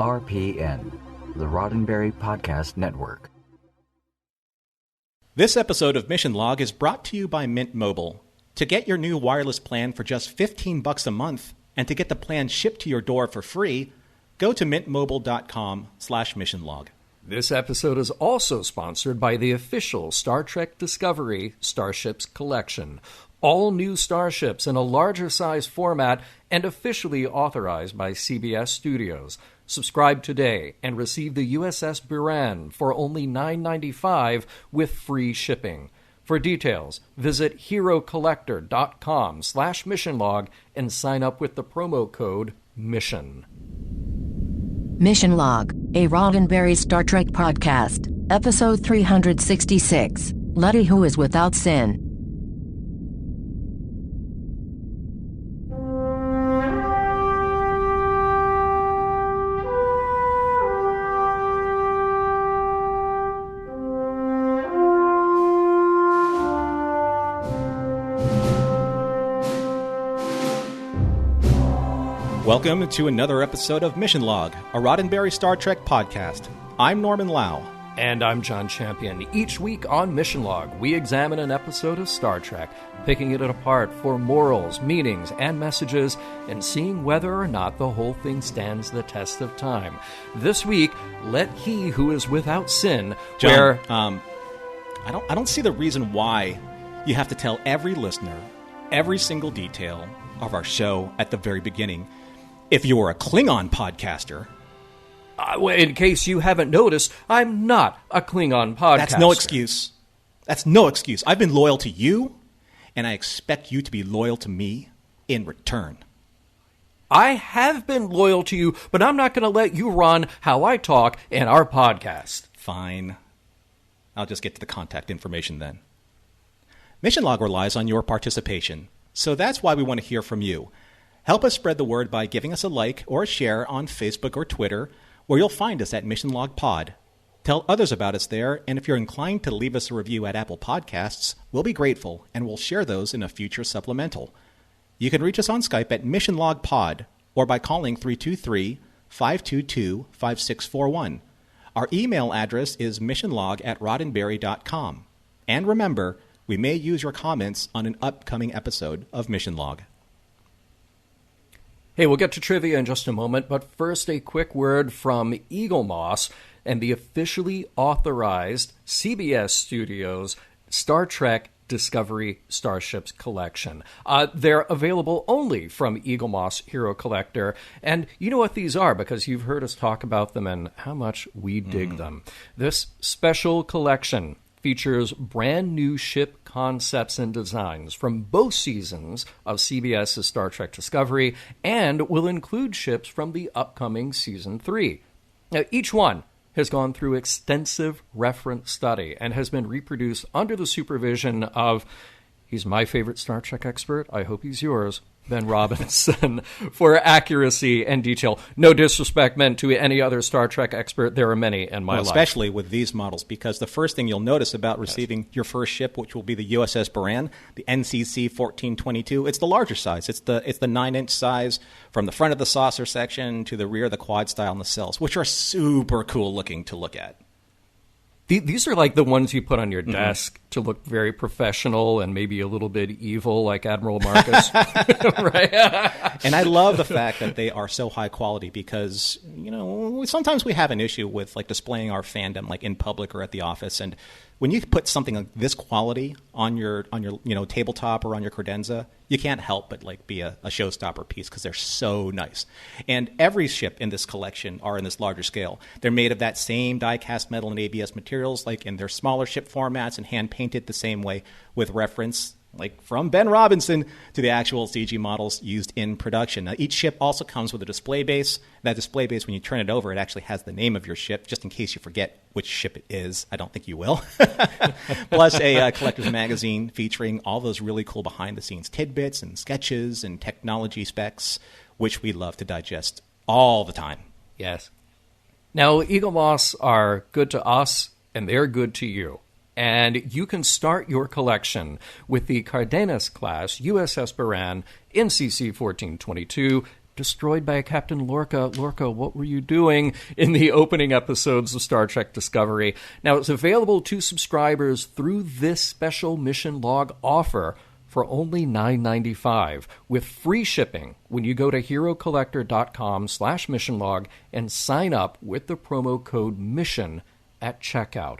RPN, the Roddenberry Podcast Network. This episode of Mission Log is brought to you by Mint Mobile. To get your new wireless plan for just $15 a month and to get the plan shipped to your door for free, go to mintmobile.com/missionlog. This episode is also sponsored by the official Star Trek Discovery Starships Collection. All new starships in a larger size format and officially authorized by CBS Studios. Subscribe today and receive the USS Buran for only $9.95 with free shipping. For details, visit herocollector.com/missionlog and sign up with the promo code MISSION. Mission Log, a Roddenberry Star Trek podcast, episode 366, Letty Who Is Without Sin. Welcome to another episode of Mission Log, a Roddenberry Star Trek podcast. I'm Norman Lau. And I'm John Champion. Each week on Mission Log, we examine an episode of Star Trek, picking it apart for morals, meanings, and messages, and seeing whether or not the whole thing stands the test of time. This week, Let He Who Is Without Sin, John, where... I don't see the reason why you have to tell every listener every single detail of our show at the very beginning. If you were a Klingon podcaster... in case you haven't noticed, I'm not a Klingon podcaster. That's no excuse. That's no excuse. I've been loyal to you, and I expect you to be loyal to me in return. I have been loyal to you, but I'm not going to let you run how I talk in our podcast. Fine. I'll just get to the contact information then. Mission Log relies on your participation, so that's why we want to hear from you. Help us spread the word by giving us a like or a share on Facebook or Twitter, where you'll find us at Mission Log Pod. Tell others about us there, and if you're inclined to leave us a review at Apple Podcasts, we'll be grateful, and we'll share those in a future supplemental. You can reach us on Skype at Mission Log Pod, or by calling 323-522-5641. Our email address is missionlog@roddenberry.com. And remember, we may use your comments on an upcoming episode of Mission Log. Hey, we'll get to trivia in just a moment, but first a quick word from Eagle Moss and the officially authorized CBS Studios Star Trek Discovery Starships Collection. They're available only from Eagle Moss Hero Collector, and you know what these are because you've heard us talk about them and how much we dig them. This special collection features brand new ship concepts and designs from both seasons of CBS's Star Trek Discovery and will include ships from the upcoming Season 3. Now, each one has gone through extensive reference study and has been reproduced under the supervision of, he's my favorite Star Trek expert, I hope he's yours, Ben Robinson, for accuracy and detail. No disrespect meant to any other Star Trek expert. There are many in my life. Especially with these models, because the first thing you'll notice about receiving your first ship, which will be the USS Buran, the NCC 1422, it's the larger size. It's the 9-inch size from the front of the saucer section to the rear of the quad style nacelles, which are super cool looking to look at. These are like the ones you put on your desk to look very professional and maybe a little bit evil, like Admiral Marcus. Right? And I love the fact that they are so high quality because, you know, sometimes we have an issue with like displaying our fandom like in public or at the office. And when you put something like this quality on your tabletop or on your credenza, you can't help but like be a showstopper piece because they're so nice. And every ship in this collection are in this larger scale. They're made of that same die-cast metal and ABS materials, like in their smaller ship formats, and hand-painted the same way with reference, like from Ben Robinson, to the actual CG models used in production. Now, each ship also comes with a display base. That display base, when you turn it over, it actually has the name of your ship, just in case you forget which ship it is. I don't think you will. Plus a collector's magazine featuring all those really cool behind-the-scenes tidbits and sketches and technology specs, which we love to digest all the time. Yes. Now, Eagle Moss are good to us, and they're good to you. And you can start your collection with the Cardenas-class USS Buran NCC 1422 destroyed by Captain Lorca. Lorca, what were you doing in the opening episodes of Star Trek Discovery? Now, it's available to subscribers through this special mission log offer for only $9.95 with free shipping when you go to herocollector.com/missionlog and sign up with the promo code MISSION at checkout.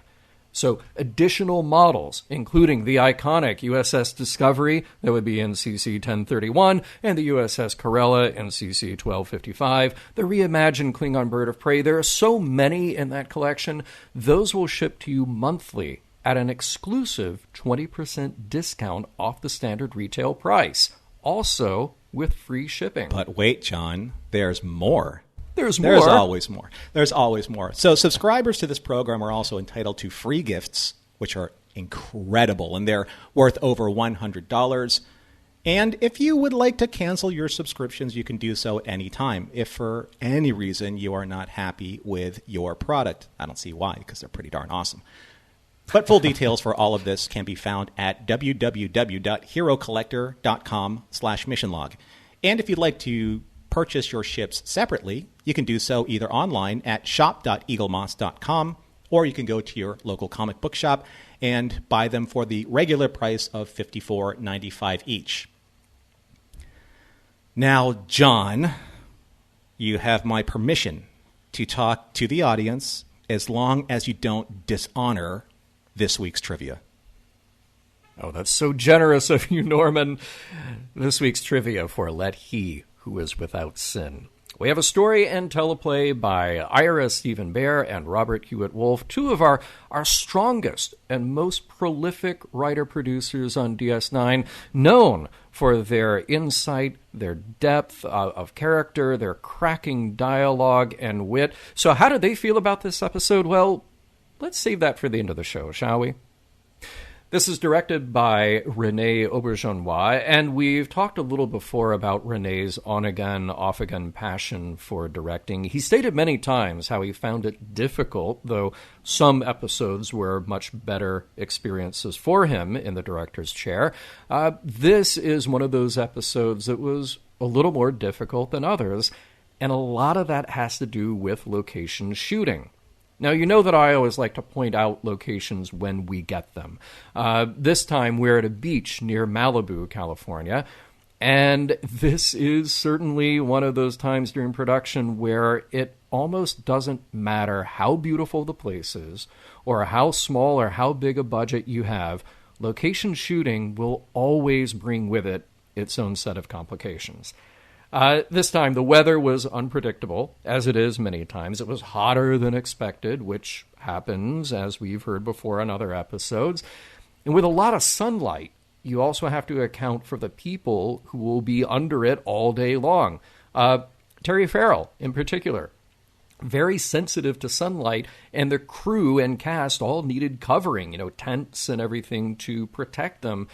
So additional models, including the iconic USS Discovery, that would be NCC 1031, and the USS Corella, NCC 1255, the reimagined Klingon Bird of Prey. There are so many in that collection. Those will ship to you monthly at an exclusive 20% discount off the standard retail price, also with free shipping. But wait, John, there's more. There's more. There's always more. There's always more. So subscribers to this program are also entitled to free gifts, which are incredible, and they're worth over $100. And if you would like to cancel your subscriptions, you can do so anytime. If for any reason you are not happy with your product, I don't see why, because they're pretty darn awesome. But full details for all of this can be found at www.herocollector.com/missionlog. And if you'd like to purchase your ships separately, you can do so either online at shop.eaglemoss.com, or you can go to your local comic book shop and buy them for the regular price of $54.95 each. Now, John, you have my permission to talk to the audience as long as you don't dishonor this week's trivia. Oh, that's so generous of you, Norman. This week's trivia for Let He Who Is Without Sin. We have a story and teleplay by Ira Stephen Bear and Robert Hewitt Wolfe, two of our strongest and most prolific writer-producers on DS9, known for their insight, their depth of character, their cracking dialogue and wit. So how did they feel about this episode? Well, let's save that for the end of the show, shall we? This is directed by René Auberjonois, and we've talked a little before about René's on-again, off-again passion for directing. He stated many times how he found it difficult, though some episodes were much better experiences for him in the director's chair. This is one of those episodes that was a little more difficult than others, and a lot of that has to do with location shooting. Now, you know that I always like to point out locations when we get them. This time, we're at a beach near Malibu, California, and this is certainly one of those times during production where it almost doesn't matter how beautiful the place is, or how small or how big a budget you have. Location shooting will always bring with it its own set of complications. This time, the weather was unpredictable, as it is many times. It was hotter than expected, which happens, as we've heard before on other episodes. And with a lot of sunlight, you also have to account for the people who will be under it all day long. Terry Farrell, in particular, very sensitive to sunlight, and the crew and cast all needed covering, tents and everything to protect them.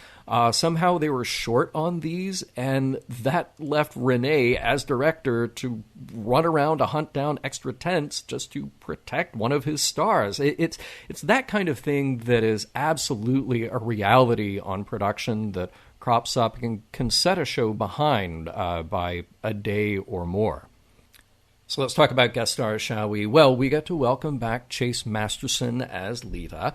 Somehow they were short on these, and that left René, as director, to run around to hunt down extra tents just to protect one of his stars. It's that kind of thing that is absolutely a reality on production that crops up and can set a show behind by a day or more. So let's talk about guest stars, shall we? Well, we get to welcome back Chase Masterson as Lita.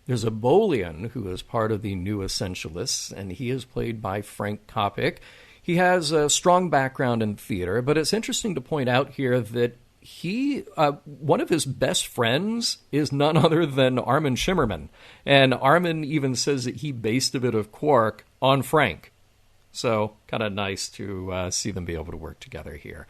There's a Bolian who is part of the New Essentialists, and he is played by Frank Kopik. He has a strong background in theater, but it's interesting to point out here that one of his best friends is none other than Armin Shimmerman. And Armin even says that he based a bit of Quark on Frank. So kind of nice to see them be able to work together here.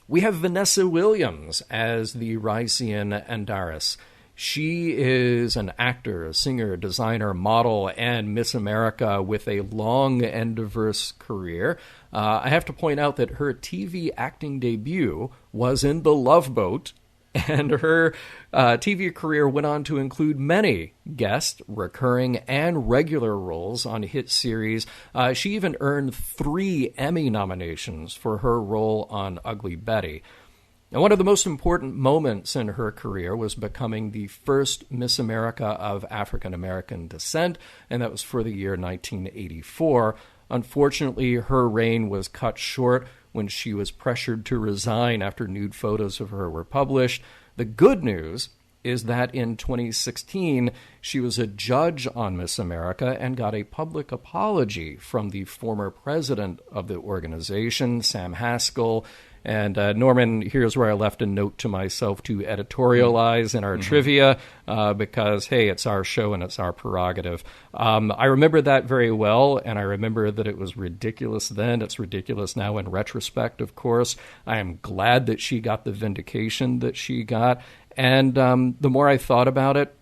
We have Vanessa Williams as the Rysian Andaris. She is an actor, singer, designer, model, and Miss America with a long and diverse career. I have to point out that her TV acting debut was in The Love Boat, and her TV career went on to include many guest, recurring, and regular roles on hit series. She even earned 3 Emmy nominations for her role on Ugly Betty. Now, one of the most important moments in her career was becoming the first Miss America of African American descent, and that was for the year 1984. Unfortunately, her reign was cut short when she was pressured to resign after nude photos of her were published. The good news is that in 2016, she was a judge on Miss America and got a public apology from the former president of the organization, Sam Haskell. And Norman, here's where I left a note to myself to editorialize in our trivia, because, hey, it's our show and it's our prerogative. I remember that very well, and I remember that it was ridiculous then. It's ridiculous now in retrospect, of course. I am glad that she got the vindication that she got. And the more I thought about it,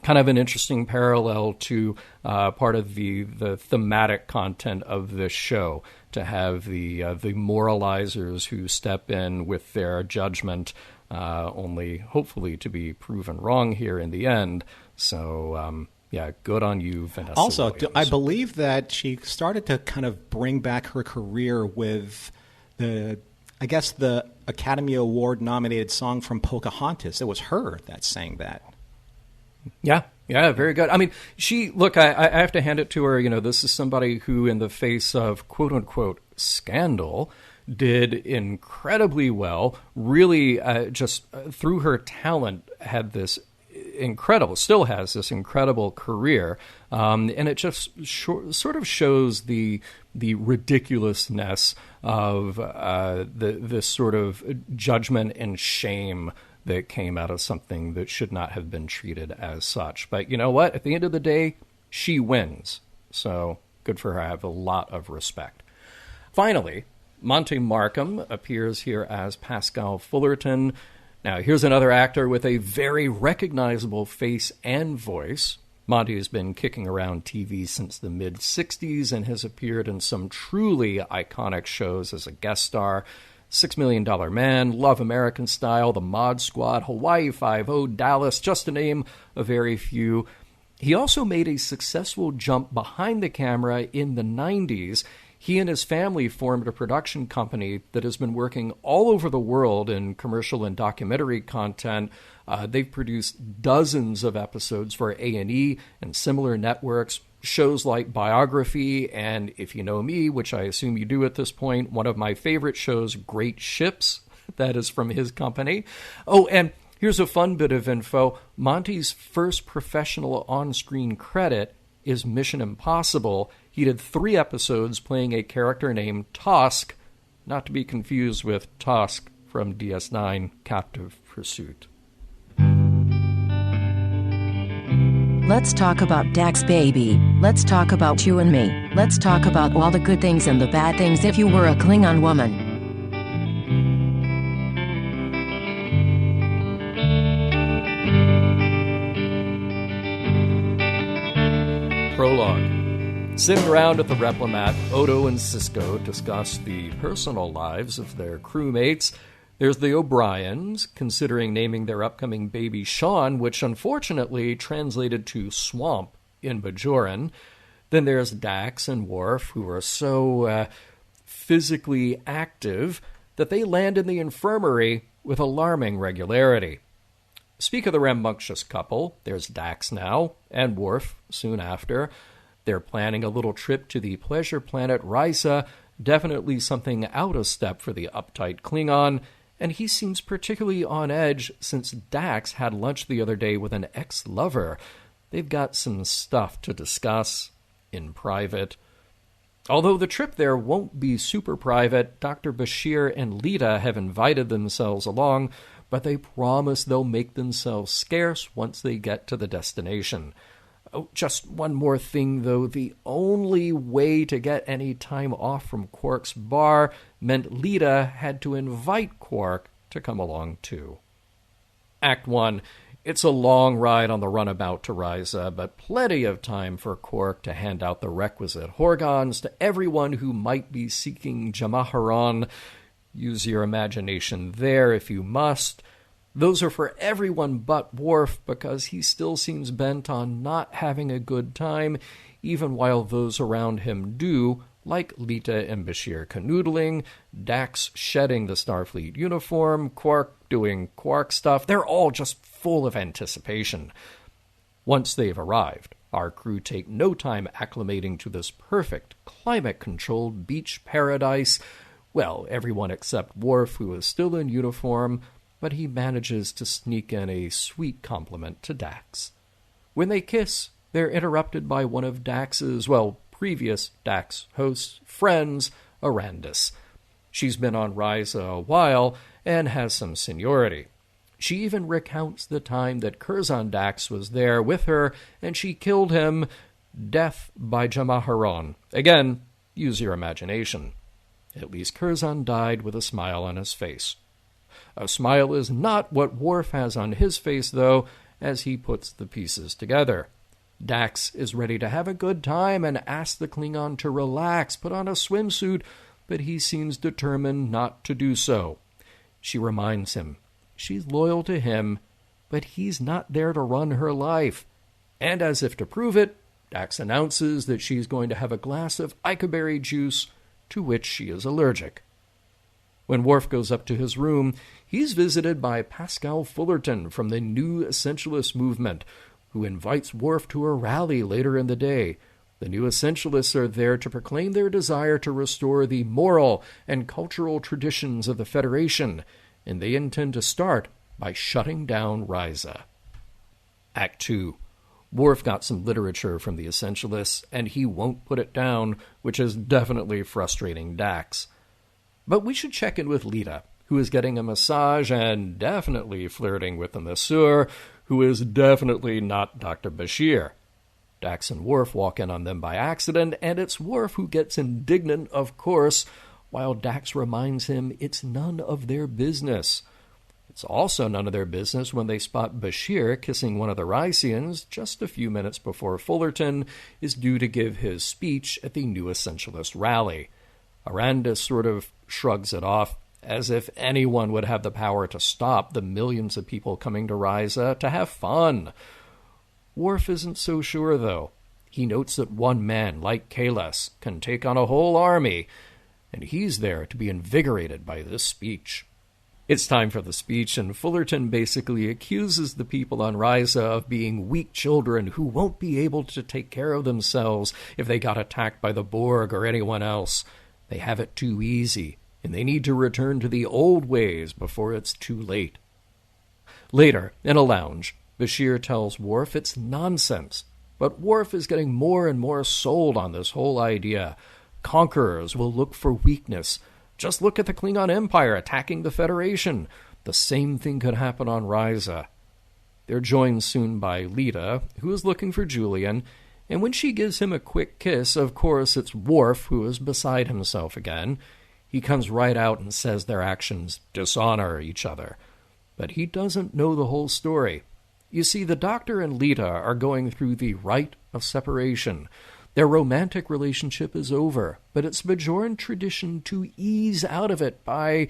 kind of an interesting parallel to part of the thematic content of this show, to have the moralizers who step in with their judgment, only hopefully to be proven wrong here in the end. So, yeah, good on you, Vanessa Also, Williams. I believe that she started to kind of bring back her career with the Academy Award-nominated song from Pocahontas. It was her that sang that. Yeah, very good. I mean, I have to hand it to her. This is somebody who, in the face of quote-unquote scandal, did incredibly well, really just through her talent had this still has this incredible career. And it just sort of shows the ridiculousness of this sort of judgment and shame that came out of something that should not have been treated as such. But you know what? At the end of the day, she wins. So good for her. I have a lot of respect. Finally, Monty Markham appears here as Pascal Fullerton. Now, here's another actor with a very recognizable face and voice. Monty has been kicking around TV since the mid-'60s and has appeared in some truly iconic shows as a guest star. $6 Million Man, Love American Style, The Mod Squad, Hawaii Five-0, Dallas, just to name a very few. He also made a successful jump behind the camera in the 90s. He and his family formed a production company that has been working all over the world in commercial and documentary content. They've produced dozens of episodes for A&E and similar networks, shows like Biography and If You Know Me, which I assume you do at this point, one of my favorite shows, Great Ships, that is from his company. Oh, and here's a fun bit of info. Monty's first professional on-screen credit is Mission Impossible. He did 3 episodes playing a character named Tosk, not to be confused with Tosk from DS9 Captive Pursuit. Let's talk about Dax, baby. Let's talk about you and me. Let's talk about all the good things and the bad things if you were a Klingon woman. Prologue. Sitting around at the Replimat, Odo and Cisco discuss the personal lives of their crewmates. There's the O'Briens, considering naming their upcoming baby Sean, which unfortunately translated to Swamp in Bajoran. Then there's Dax and Worf, who are so physically active that they land in the infirmary with alarming regularity. Speak of the rambunctious couple, there's Dax now, and Worf soon after. They're planning a little trip to the pleasure planet Risa, definitely something out of step for the uptight Klingon, and he seems particularly on edge since Dax had lunch the other day with an ex-lover. They've got some stuff to discuss in private. Although the trip there won't be super private, Dr. Bashir and Lita have invited themselves along, but they promise they'll make themselves scarce once they get to the destination. Oh, just one more thing, though. The only way to get any time off from Quark's bar meant Lita had to invite Quark to come along, too. Act 1. It's a long ride on the runabout to Risa, but plenty of time for Quark to hand out the requisite Horgons to everyone who might be seeking Jamaharon. Use your imagination there if you must. Those are for everyone but Worf, because he still seems bent on not having a good time, even while those around him do, like Lita and Bashir canoodling, Dax shedding the Starfleet uniform, Quark doing Quark stuff. They're all just full of anticipation. Once they've arrived, our crew take no time acclimating to this perfect, climate-controlled beach paradise. Well, everyone except Worf, who is still in uniform, but he manages to sneak in a sweet compliment to Dax. When they kiss, they're interrupted by one of Dax's, previous Dax hosts' friends, Arandis. She's been on Risa a while and has some seniority. She even recounts the time that Curzon Dax was there with her and she killed him. Death by Jamaharon. Again, use your imagination. At least Curzon died with a smile on his face. A smile is not what Worf has on his face, though, as he puts the pieces together. Dax is ready to have a good time and asks the Klingon to relax, put on a swimsuit, but he seems determined not to do so. She reminds him she's loyal to him, but he's not there to run her life. And as if to prove it, Dax announces that she's going to have a glass of Icaberry juice, to which she is allergic. When Worf goes up to his room, he's visited by Pascal Fullerton from the New Essentialist movement, who invites Worf to a rally later in the day. The New Essentialists are there to proclaim their desire to restore the moral and cultural traditions of the Federation, and they intend to start by shutting down Risa. Act 2. Worf got some literature from the Essentialists, and he won't put it down, which is definitely frustrating Dax. But we should check in with Lita, who is getting a massage and definitely flirting with the masseur, who is definitely not Dr. Bashir. Dax and Worf walk in on them by accident, and it's Worf who gets indignant, of course, while Dax reminds him it's none of their business. It's also none of their business when they spot Bashir kissing one of the Rysians just a few minutes before Fullerton is due to give his speech at the New Essentialist rally. Arandis sort of shrugs it off, as if anyone would have the power to stop the millions of people coming to Risa to have fun. Worf isn't so sure, though. He notes that one man, like Kahless, can take on a whole army, and he's there to be invigorated by this speech. It's time for the speech, and Fullerton basically accuses the people on Risa of being weak children who won't be able to take care of themselves if they got attacked by the Borg or anyone else. They have it too easy, and they need to return to the old ways before it's too late. Later, in a lounge, Bashir tells Worf it's nonsense, but Worf is getting more and more sold on this whole idea. Conquerors will look for weakness. Just look at the Klingon Empire attacking the Federation. The same thing could happen on Risa. They're joined soon by Lita, who is looking for Julian, and when she gives him a quick kiss, of course it's Worf who is beside himself again. He comes right out and says their actions dishonor each other. But he doesn't know the whole story. You see, the Doctor and Lita are going through the rite of separation. Their romantic relationship is over, but it's Bajoran tradition to ease out of it by,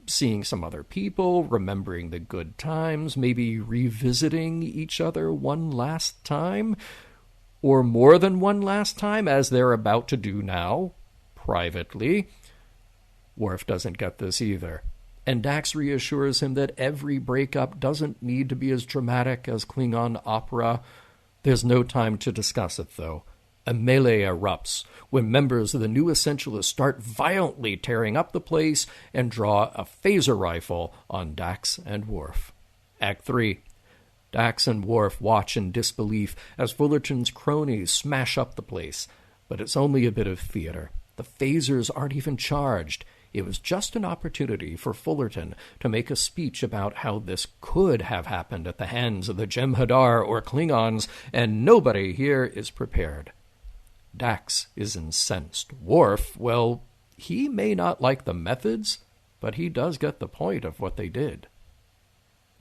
seeing some other people, remembering the good times, maybe revisiting each other one last time, or more than one last time, as they're about to do now, privately. Worf doesn't get this either, and Dax reassures him that every breakup doesn't need to be as dramatic as Klingon opera. There's no time to discuss it, though. A melee erupts when members of the New Essentialists start violently tearing up the place and draw a phaser rifle on Dax and Worf. Act 3. Dax and Worf watch in disbelief as Fullerton's cronies smash up the place. But it's only a bit of theater. The phasers aren't even charged. It was just an opportunity for Fullerton to make a speech about how this could have happened at the hands of the Jem'Hadar or Klingons, and nobody here is prepared. Dax is incensed. Worf, he may not like the methods, but he does get the point of what they did.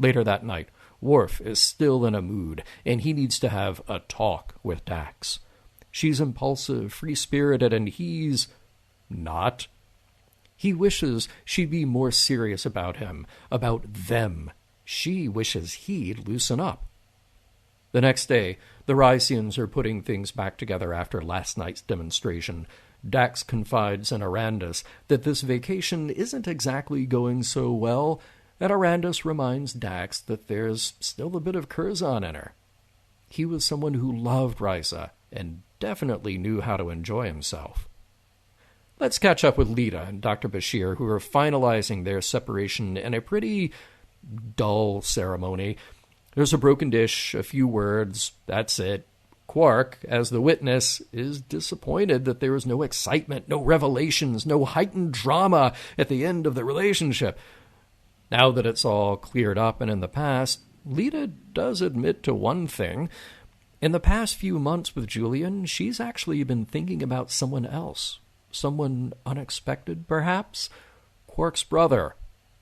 Later that night, Worf is still in a mood, and he needs to have a talk with Dax. She's impulsive, free-spirited, and he's not. He wishes she'd be more serious about him, about them. She wishes he'd loosen up. The next day, the Rysians are putting things back together after last night's demonstration. Dax confides in Arandis that this vacation isn't exactly going so well, and Arandis reminds Dax that there's still a bit of Curzon in her. He was someone who loved Risa and definitely knew how to enjoy himself. Let's catch up with Lita and Dr. Bashir, who are finalizing their separation in a pretty dull ceremony. There's a broken dish, a few words, that's it. Quark, as the witness, is disappointed that there is no excitement, no revelations, no heightened drama at the end of the relationship. Now that it's all cleared up and in the past, Lita does admit to one thing. In the past few months with Julian, she's actually been thinking about someone else. Someone unexpected, perhaps? Quark's brother,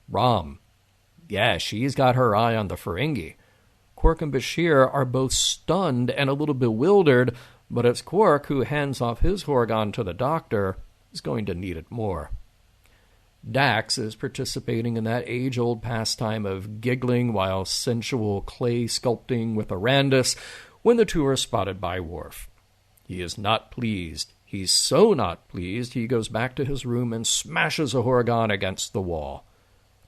Rom. Yeah, she's got her eye on the Ferengi. Quark and Bashir are both stunned and a little bewildered, but it's Quark who hands off his Horgon to the Doctor. He's going to need it more. Dax is participating in that age-old pastime of giggling while sensual clay sculpting with Arandis when the two are spotted by Worf. He is not pleased. He's so not pleased, he goes back to his room and smashes a Horgon against the wall.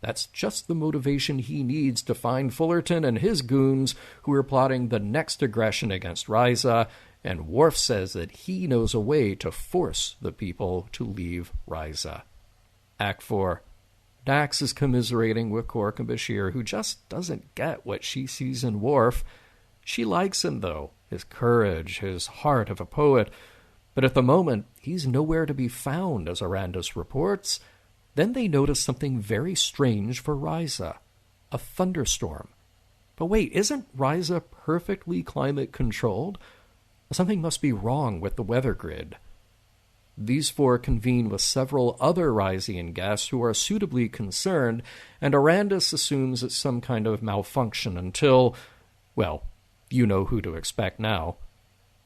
That's just the motivation he needs to find Fullerton and his goons who are plotting the next aggression against Risa, and Worf says that he knows a way to force the people to leave Risa. Act 4. Dax is commiserating with Quark and Bashir, who just doesn't get what she sees in Worf. She likes him, though, his courage, his heart of a poet, but at the moment, he's nowhere to be found, as Arandis reports. Then they notice something very strange for Risa, a thunderstorm. But wait, isn't Risa perfectly climate-controlled? Something must be wrong with the weather grid. These four convene with several other Risian guests who are suitably concerned, and Arandis assumes it's some kind of malfunction until, well, you know who to expect now.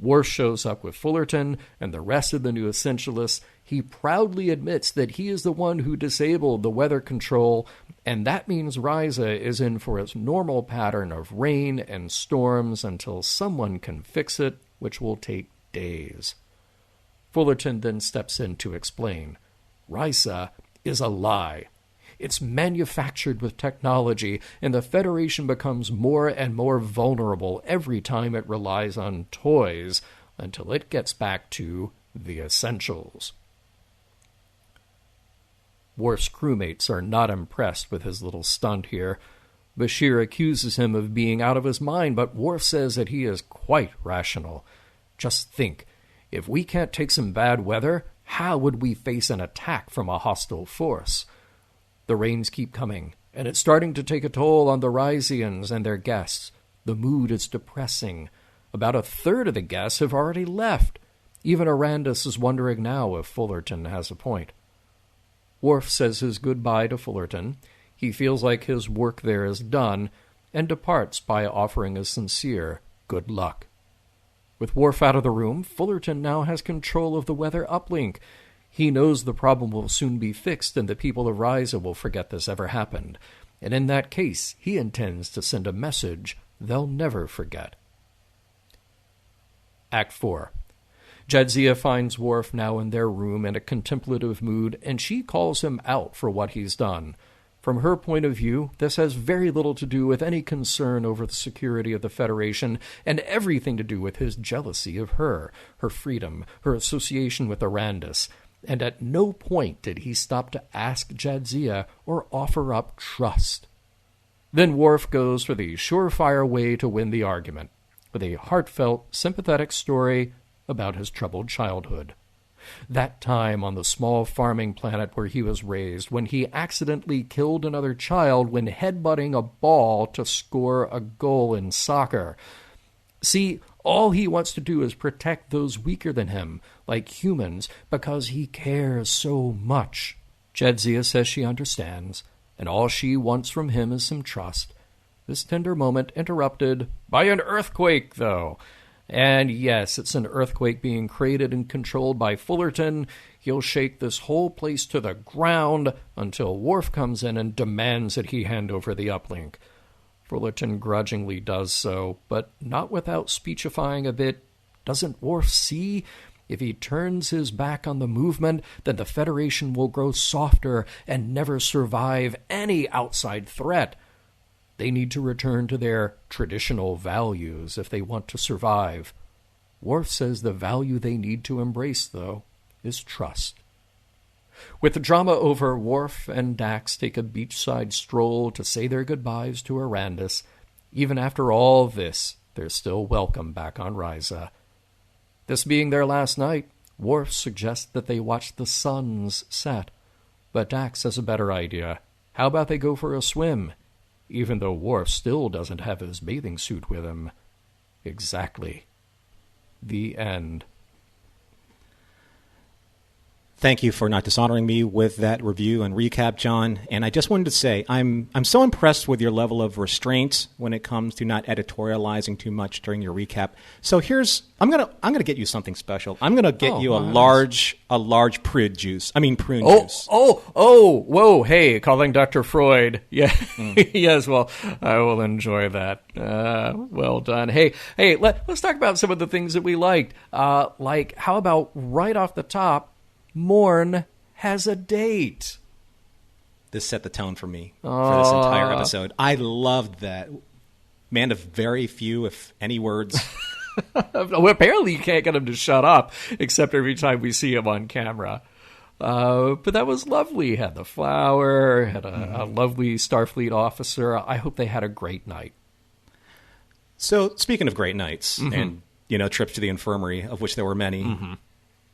Worf shows up with Fullerton and the rest of the new Essentialists. He proudly admits that he is the one who disabled the weather control, and that means Risa is in for its normal pattern of rain and storms until someone can fix it, which will take days. Fullerton then steps in to explain. Risa is a lie. It's manufactured with technology, and the Federation becomes more and more vulnerable every time it relies on toys until it gets back to the essentials. Worf's crewmates are not impressed with his little stunt here. Bashir accuses him of being out of his mind, but Worf says that he is quite rational. Just think, if we can't take some bad weather, how would we face an attack from a hostile force? The rains keep coming, and it's starting to take a toll on the Risians and their guests. The mood is depressing. About a third of the guests have already left. Even Arandis is wondering now if Fullerton has a point. Worf says his goodbye to Fullerton. He feels like his work there is done, and departs by offering a sincere good luck. With Worf out of the room, Fullerton now has control of the weather uplink. He knows the problem will soon be fixed and the people of Risa will forget this ever happened. And in that case, he intends to send a message they'll never forget. Act 4. Jadzia finds Worf now in their room in a contemplative mood, and she calls him out for what he's done. From her point of view, this has very little to do with any concern over the security of the Federation, and everything to do with his jealousy of her freedom, her association with Arandis. And at no point did he stop to ask Jadzia or offer up trust. Then Worf goes for the surefire way to win the argument, with a heartfelt, sympathetic story about his troubled childhood. That time on the small farming planet where he was raised, when he accidentally killed another child when headbutting a ball to score a goal in soccer. See, all he wants to do is protect those weaker than him, like humans, because he cares so much. Jadzia says she understands, and all she wants from him is some trust. This tender moment interrupted by an earthquake, though. And yes, it's an earthquake being created and controlled by Fullerton. He'll shake this whole place to the ground until Worf comes in and demands that he hand over the uplink. Fullerton grudgingly does so, but not without speechifying a bit. Doesn't Worf see? If he turns his back on the movement, then the Federation will grow softer and never survive any outside threat. They need to return to their traditional values if they want to survive. Worf says the value they need to embrace, though, is trust. With the drama over, Worf and Dax take a beachside stroll to say their goodbyes to Arandis. Even after all this, they're still welcome back on Risa. This being their last night, Worf suggests that they watch the suns set. But Dax has a better idea. How about they go for a swim? Even though Worf still doesn't have his bathing suit with him. Exactly. The end. Thank you for not dishonoring me with that review and recap, John. And I just wanted to say, I'm so impressed with your level of restraint when it comes to not editorializing too much during your recap. So I'm gonna get you something special. I'm gonna get you a large prune juice. Whoa, hey, calling Dr. Freud. Yeah, yes, well, I will enjoy that. Well done. Hey, let's talk about some of the things that we liked. Like, how about right off the top, Morn has a date. This set the tone for me for this entire episode. I loved that. Man of very few, if any, words. Well, apparently you can't get him to shut up, except every time we see him on camera. But that was lovely. He had the flower, had a lovely Starfleet officer. I hope they had a great night. So, speaking of great nights and, trips to the infirmary, of which there were many,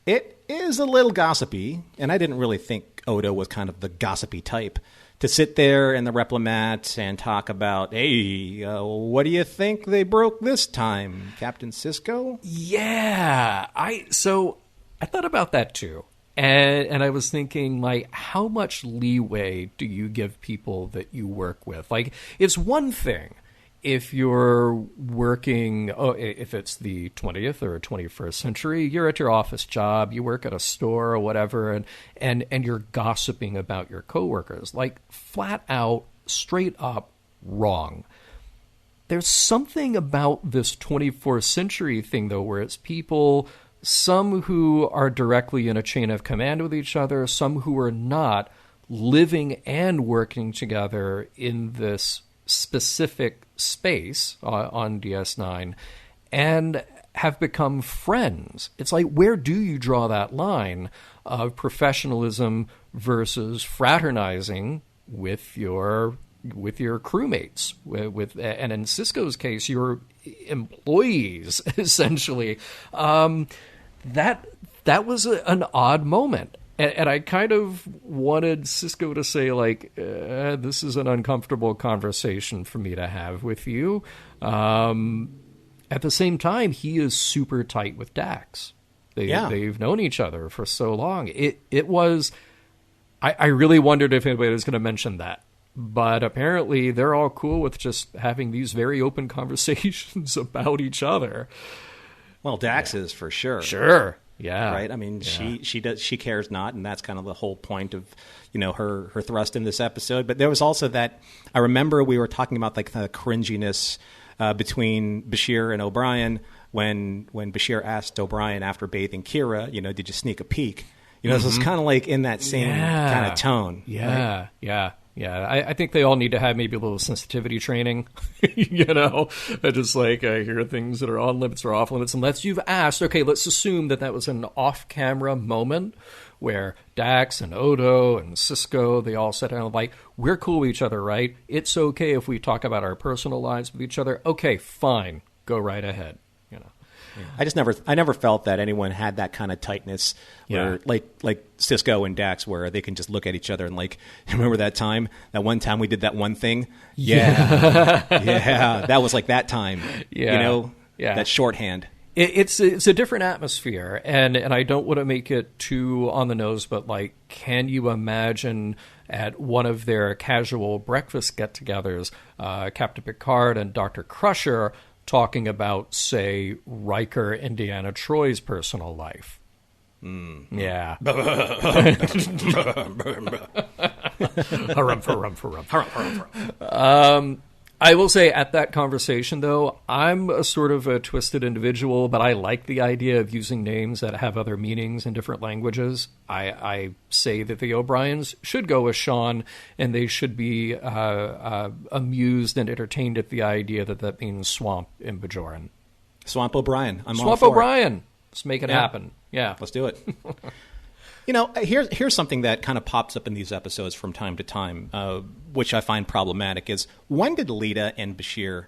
it is a little gossipy, and I didn't really think Odo was kind of the gossipy type, to sit there in the replimat and talk about, hey, what do you think they broke this time, Captain Sisko? Yeah, I thought about that too. And I was thinking, like, how much leeway do you give people that you work with? Like, it's one thing if you're working, if it's the 20th or 21st century, you're at your office job, you work at a store or whatever, and you're gossiping about your coworkers. Like, flat out, straight up wrong. There's something about this 24th century thing, though, where it's people, some who are directly in a chain of command with each other, some who are not, living and working together in this specific space on DS9 and have become friends. It's like, where do you draw that line of professionalism versus fraternizing with your crewmates, and in Sisko's case, your employees, essentially. That was an odd moment. And I kind of wanted Sisko to say, like, this is an uncomfortable conversation for me to have with you. At the same time, he is super tight with Dax. They've known each other for so long. It was... I really wondered if anybody was going to mention that. But apparently they're all cool with just having these very open conversations about each other. Well, Dax is for sure. Sure. Yeah. Right. I mean, she cares not, and that's kind of the whole point of, her thrust in this episode. But there was also that, I remember we were talking about like the cringiness between Bashir and O'Brien when Bashir asked O'Brien after bathing Kira, did you sneak a peek? So it's kind of like in that same kind of tone. Yeah. Right? Yeah. Yeah, I think they all need to have maybe a little sensitivity training, just like hear things that are on limits or off limits. Unless you've asked, okay, let's assume that was an off-camera moment where Dax and Odo and Sisko, they all sat down like, we're cool with each other, right? It's okay if we talk about our personal lives with each other. Okay, fine, go right ahead. I never felt that anyone had that kind of tightness where like Sisko and Dax, where they can just look at each other and like, remember that one time we did that one thing? Yeah. That was like that time, that shorthand. It's a different atmosphere, and I don't want to make it too on the nose, but like, can you imagine at one of their casual breakfast get-togethers, Captain Picard and Dr. Crusher talking about, say, Riker Indiana Troy's personal life? Yeah. I will say at that conversation, though, I'm a sort of a twisted individual, but I like the idea of using names that have other meanings in different languages. I say that the O'Briens should go with Sean, and they should be amused and entertained at the idea that means swamp in Bajoran. Swamp O'Brien. I'm Swamp all for O'Brien. It. Let's make it happen. Yeah. Let's do it. Here's something that kind of pops up in these episodes from time to time, which I find problematic, is when did Leeta and Bashir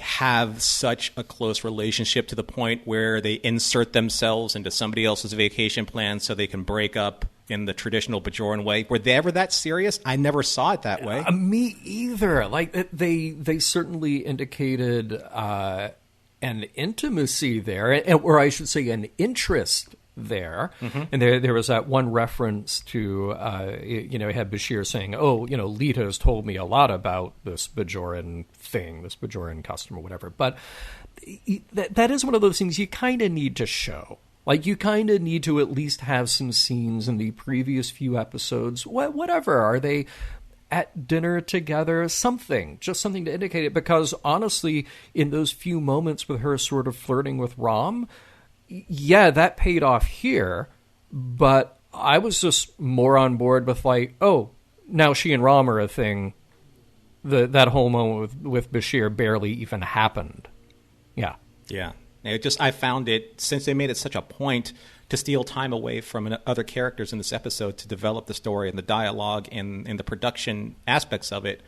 have such a close relationship to the point where they insert themselves into somebody else's vacation plan so they can break up in the traditional Bajoran way? Were they ever that serious? I never saw it that way. Me either. They certainly indicated an intimacy there, or I should say an interest there. Mm-hmm. And there was that one reference to, it had Bashir saying, Leeta has told me a lot about this Bajoran thing, this Bajoran custom or whatever. But that is one of those things you kind of need to show. You kind of need to at least have some scenes in the previous few episodes. Whatever. Are they at dinner together? Just something to indicate it. Because honestly, in those few moments with her sort of flirting with Rom, yeah, that paid off here, but I was just more on board with now she and Rom are a thing. That whole moment with Bashir barely even happened. Yeah. Yeah. I found it, since they made it such a point to steal time away from other characters in this episode to develop the story and the dialogue and the production aspects of it,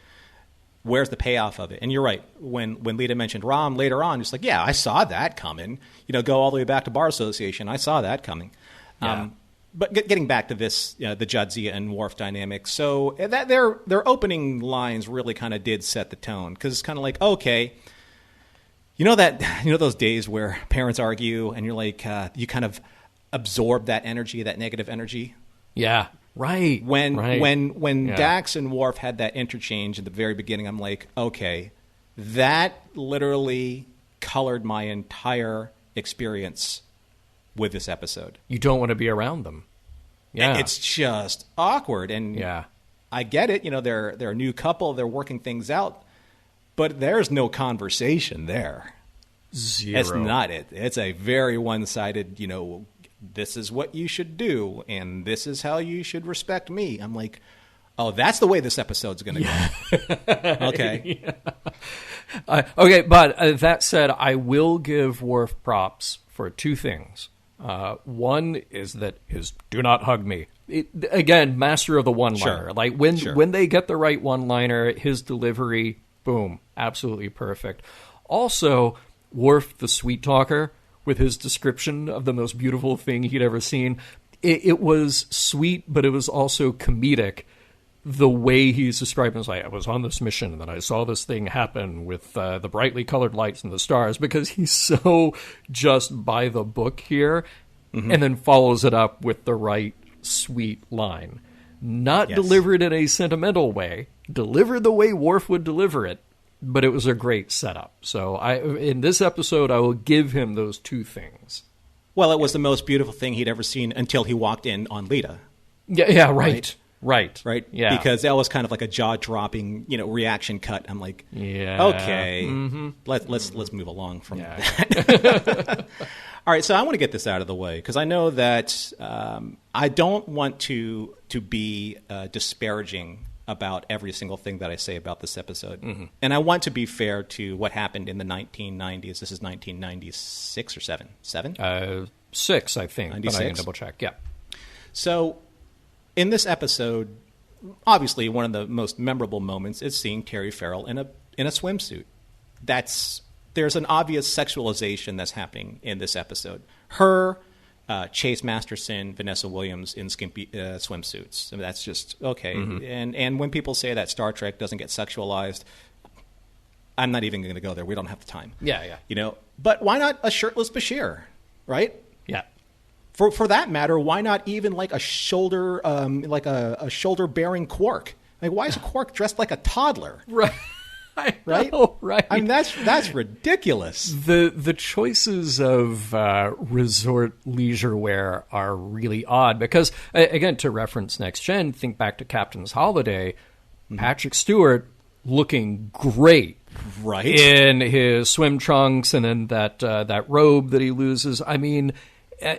where's the payoff of it? And you're right. When Leeta mentioned Rom later on, it's yeah, I saw that coming. Go all the way back to Bar Association. I saw that coming. Yeah. But getting back to this, the Jadzia and Worf dynamic. So that their opening lines really kind of did set the tone, because it's kind of okay, those days where parents argue and you're you kind of absorb that energy, that negative energy. Yeah. Right. When Dax and Worf had that interchange at the very beginning, I'm okay, that literally colored my entire experience with this episode. You don't want to be around them. Yeah. It's just awkward. And yeah, I get it. They're a new couple. They're working things out. But there's no conversation there. Zero. It's not it. It's a very one-sided, this is what you should do, and this is how you should respect me. I'm oh, that's the way this episode's going to go. Okay. Yeah. Okay, but that said, I will give Worf props for two things. One is that his "do not hug me." Again, master of the one-liner. Sure. When they get the right one-liner, his delivery, boom, absolutely perfect. Also, Worf, the sweet talker, with his description of the most beautiful thing he'd ever seen. It was sweet, but it was also comedic. The way he's describing it, I was on this mission, and then I saw this thing happen with the brightly colored lights and the stars, because he's so just by the book here, mm-hmm. and then follows it up with the right sweet line. Not delivered in a sentimental way, delivered the way Worf would deliver it, but it was a great setup. So in this episode, I will give him those two things. Well, it was the most beautiful thing he'd ever seen until he walked in on Leeta. Yeah, right. Right. Yeah. Because that was kind of a jaw-dropping, reaction cut. I'm yeah. Okay, mm-hmm. let's move along from that. All right, so I want to get this out of the way, because I know that I don't want to be disparaging about every single thing that I say about this episode. Mm-hmm. And I want to be fair to what happened in the 1990s. This is 1996 or 7? 7? 6, I think. 96? But I can double check, yeah. So in this episode, obviously one of the most memorable moments is seeing Terry Farrell in a swimsuit. There's an obvious sexualization that's happening in this episode. Her, Chase Masterson, Vanessa Williams in skimpy swimsuits. I mean, that's just okay. Mm-hmm. And when people say that Star Trek doesn't get sexualized, I'm not even going to go there. We don't have the time. Yeah. But why not a shirtless Bashir, right? Yeah. For that matter, why not even a shoulder a shoulder bearing Quark? Why is a Quark dressed like a toddler? Right. Right? Right. I mean, that's ridiculous. The choices of resort leisure wear are really odd because, again, to reference Next Gen, think back to Captain's Holiday, Patrick Stewart looking great. Right. In his swim trunks and then that robe that he loses. I mean,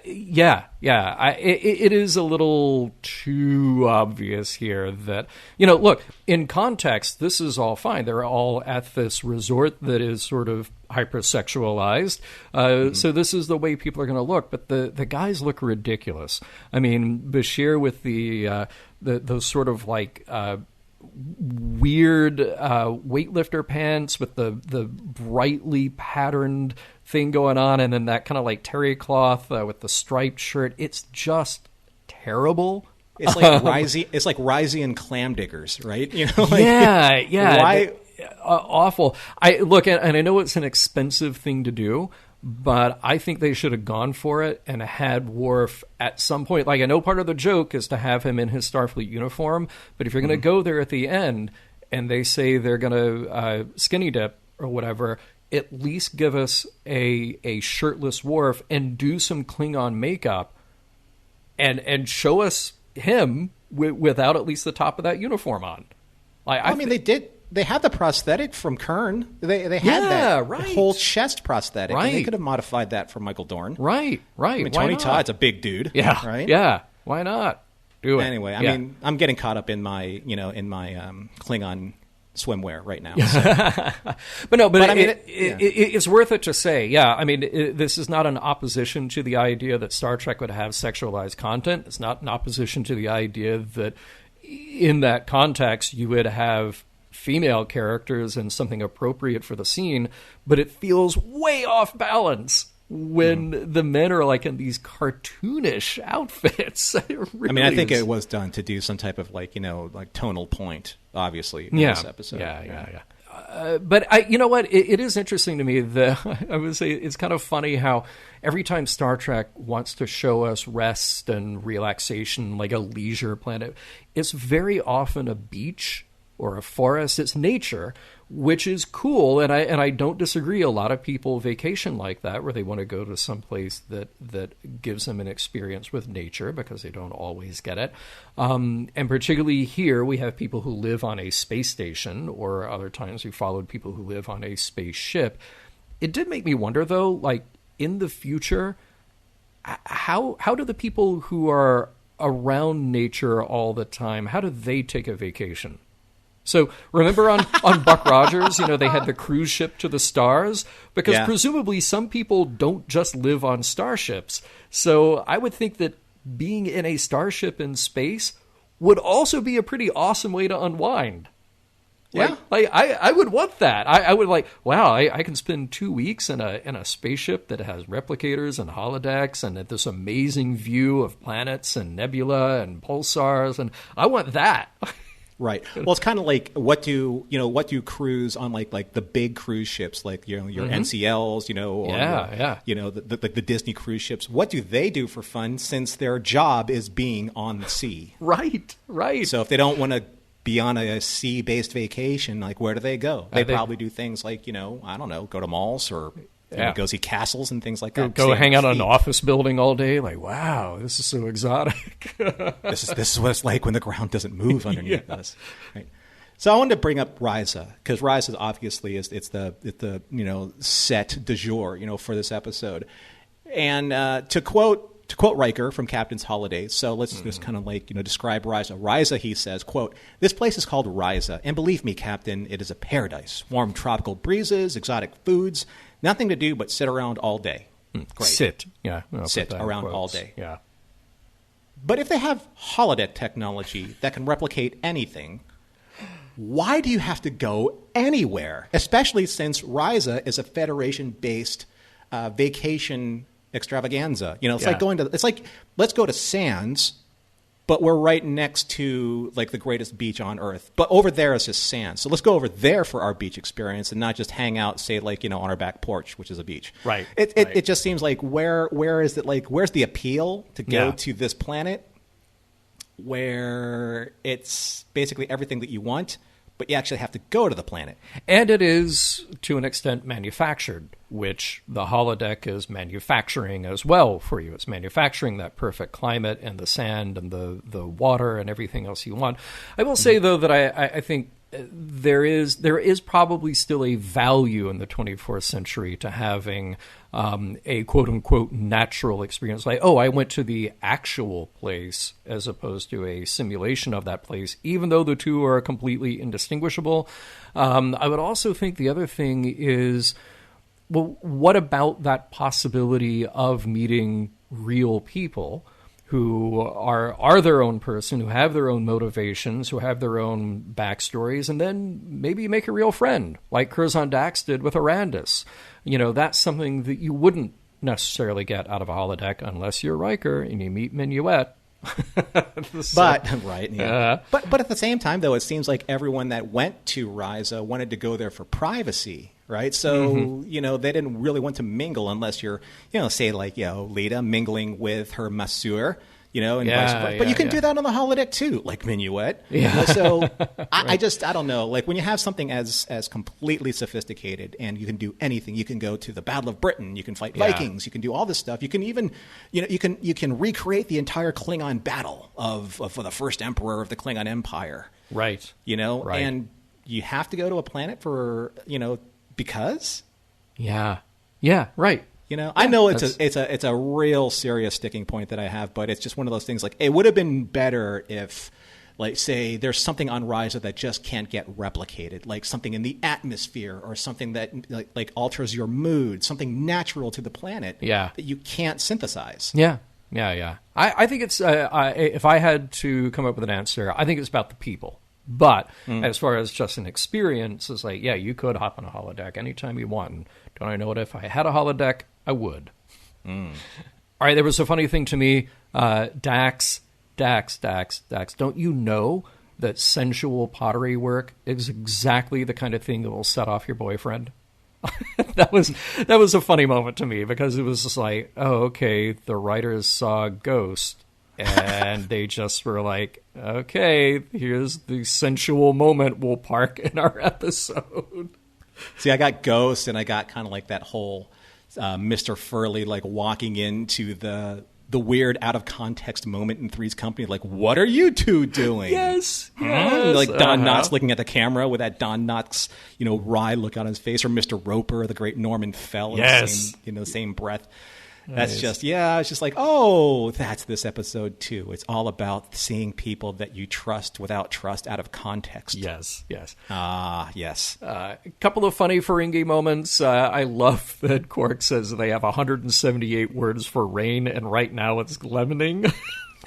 yeah. It is a little too obvious here that, look, in context, this is all fine. They're all at this resort that is sort of hypersexualized. So this is the way people are going to look. But the guys look ridiculous. I mean, Bashir with those sort of like weird weightlifter pants with the brightly patterned thing going on, and then that kind of like terry cloth with the striped shirt. It's just terrible. It's like Risey. It's like Risey and Clam Diggers, right? You know, like, yeah. Why? Awful. I look, and I know it's an expensive thing to do, but I think they should have gone for it and had Worf at some point. Like, I know part of the joke is to have him in his Starfleet uniform, but if you're going to go there at the end and they say they're going to skinny dip or whatever, at least give us a shirtless Worf and do some Klingon makeup and show us him without at least the top of that uniform on. I mean, they did. They had the prosthetic from Kern. They had that whole chest prosthetic. Right. And they could have modified that for Michael Dorn. Right. I mean, Tony Todd's a big dude. Yeah. Right. Yeah. Why not? Do it. Anyway, I mean, I'm getting caught up in my Klingon swimwear right now. So. But I mean, it's worth it to say. Yeah. I mean, this is not an opposition to the idea that Star Trek would have sexualized content. It's not an opposition to the idea that in that context you would have female characters and something appropriate for the scene, but it feels way off balance when the men are like in these cartoonish outfits. Really I mean, I think it was done to do some type of like tonal point, obviously, in this episode. Yeah. But you know what? It is interesting to me that I would say it's kind of funny how every time Star Trek wants to show us rest and relaxation, like a leisure planet, it's very often a beach or a forest. It's nature, which is cool, and I don't disagree. A lot of people vacation like that, where they want to go to some place that gives them an experience with nature because they don't always get it. And particularly here, we have people who live on a space station, or other times we followed people who live on a spaceship. It did make me wonder, though, like in the future, how do the people who are around nature all the time, how do they take a vacation? So remember on Buck Rogers, they had the cruise ship to the stars, because presumably some people don't just live on starships. So I would think that being in a starship in space would also be a pretty awesome way to unwind. Yeah. I would want that. I would I can spend 2 weeks in a spaceship that has replicators and holodecks and this amazing view of planets and nebula and pulsars, and I want that. Right. Well, it's kind of like what do crews on like the big cruise ships, like your NCLs, the Disney cruise ships. What do they do for fun, since their job is being on the sea? Right. So if they don't want to be on a sea-based vacation, like where do they go? They probably do things like I don't know, go to malls or go see castles and things like that. Go hang out in an office building all day. Like, wow, this is so exotic. This is what it's like when the ground doesn't move underneath us. Right. So I wanted to bring up Risa, because Risa obviously it's the set du jour for this episode. And to quote Riker from Captain's Holiday, so let's just kind of describe Risa. Risa, he says, quote, "This place is called Risa, and believe me, Captain, it is a paradise. Warm tropical breezes, exotic foods. Nothing to do but sit around all day." Great. Sit. Yeah. Sit around all day. Yeah. But if they have holodeck technology that can replicate anything, why do you have to go anywhere? Especially since Risa is a Federation-based vacation extravaganza. It's like let's go to Sands, but we're right next to like the greatest beach on Earth. But over there is just sand. So let's go over there for our beach experience and not just hang out, say, on our back porch, which is a beach. Right. It just seems like where is it, like where's the appeal to go to this planet where it's basically everything that you want, but you actually have to go to the planet. And it is, to an extent, manufactured, which the holodeck is manufacturing as well for you. It's manufacturing that perfect climate and the sand and the water and everything else you want. I will say, though, that I think there is probably still a value in the 24th century to having a quote-unquote natural experience. Like, I went to the actual place as opposed to a simulation of that place, even though the two are completely indistinguishable. I would also think the other thing is well, what about that possibility of meeting real people who are their own person, who have their own motivations, who have their own backstories, and then maybe make a real friend, like Curzon Dax did with Arandis. That's something that you wouldn't necessarily get out of a holodeck unless you're Riker and you meet Minuet. But right, yeah. But at the same time, though, it seems like everyone that went to Risa wanted to go there for privacy, right? So they didn't really want to mingle unless you're, say like Lita mingling with her masseur, and vice versa. But you can do that on the holodeck too, like Minuet. Yeah. So I don't know. Like when you have something as completely sophisticated and you can do anything, you can go to the Battle of Britain, you can fight Vikings, you can do all this stuff. You can even, you can recreate the entire Klingon battle for the first emperor of the Klingon Empire. Right. Right. And you have to go to a planet for, because. Yeah. Yeah. Right. I know it's a real serious sticking point that I have, but it's just one of those things. Like, it would have been better if, like, say, there's something on Risa that just can't get replicated, like something in the atmosphere or something that like alters your mood, something natural to the planet that you can't synthesize. Yeah. I think it's if I had to come up with an answer, I think it's about the people. But as far as just an experience, it's like, you could hop on a holodeck anytime you want. And don't I know what if I had a holodeck, I would. All right, there was a funny thing to me. Dax, don't you know that sensual pottery work is exactly the kind of thing that will set off your boyfriend? That was a funny moment to me, because it was just like, oh, okay, the writers saw Ghost, and they just were like, okay, here's the sensual moment we'll park in our episode. See, I got Ghost, and I got kind of like that whole Mr. Furley like walking into the weird out of context moment in Three's Company, like, what are you two doing? Yes. Like Don Knotts looking at the camera with that Don Knotts, wry look on his face, or Mr. Roper, the great Norman Fell, in the same breath. That's just, it's just like, oh, that's this episode too. It's all about seeing people that you trust without trust out of context. Yes. Yes. A couple of funny Ferengi moments. I love that Quark says they have 178 words for rain, and right now it's lemoning.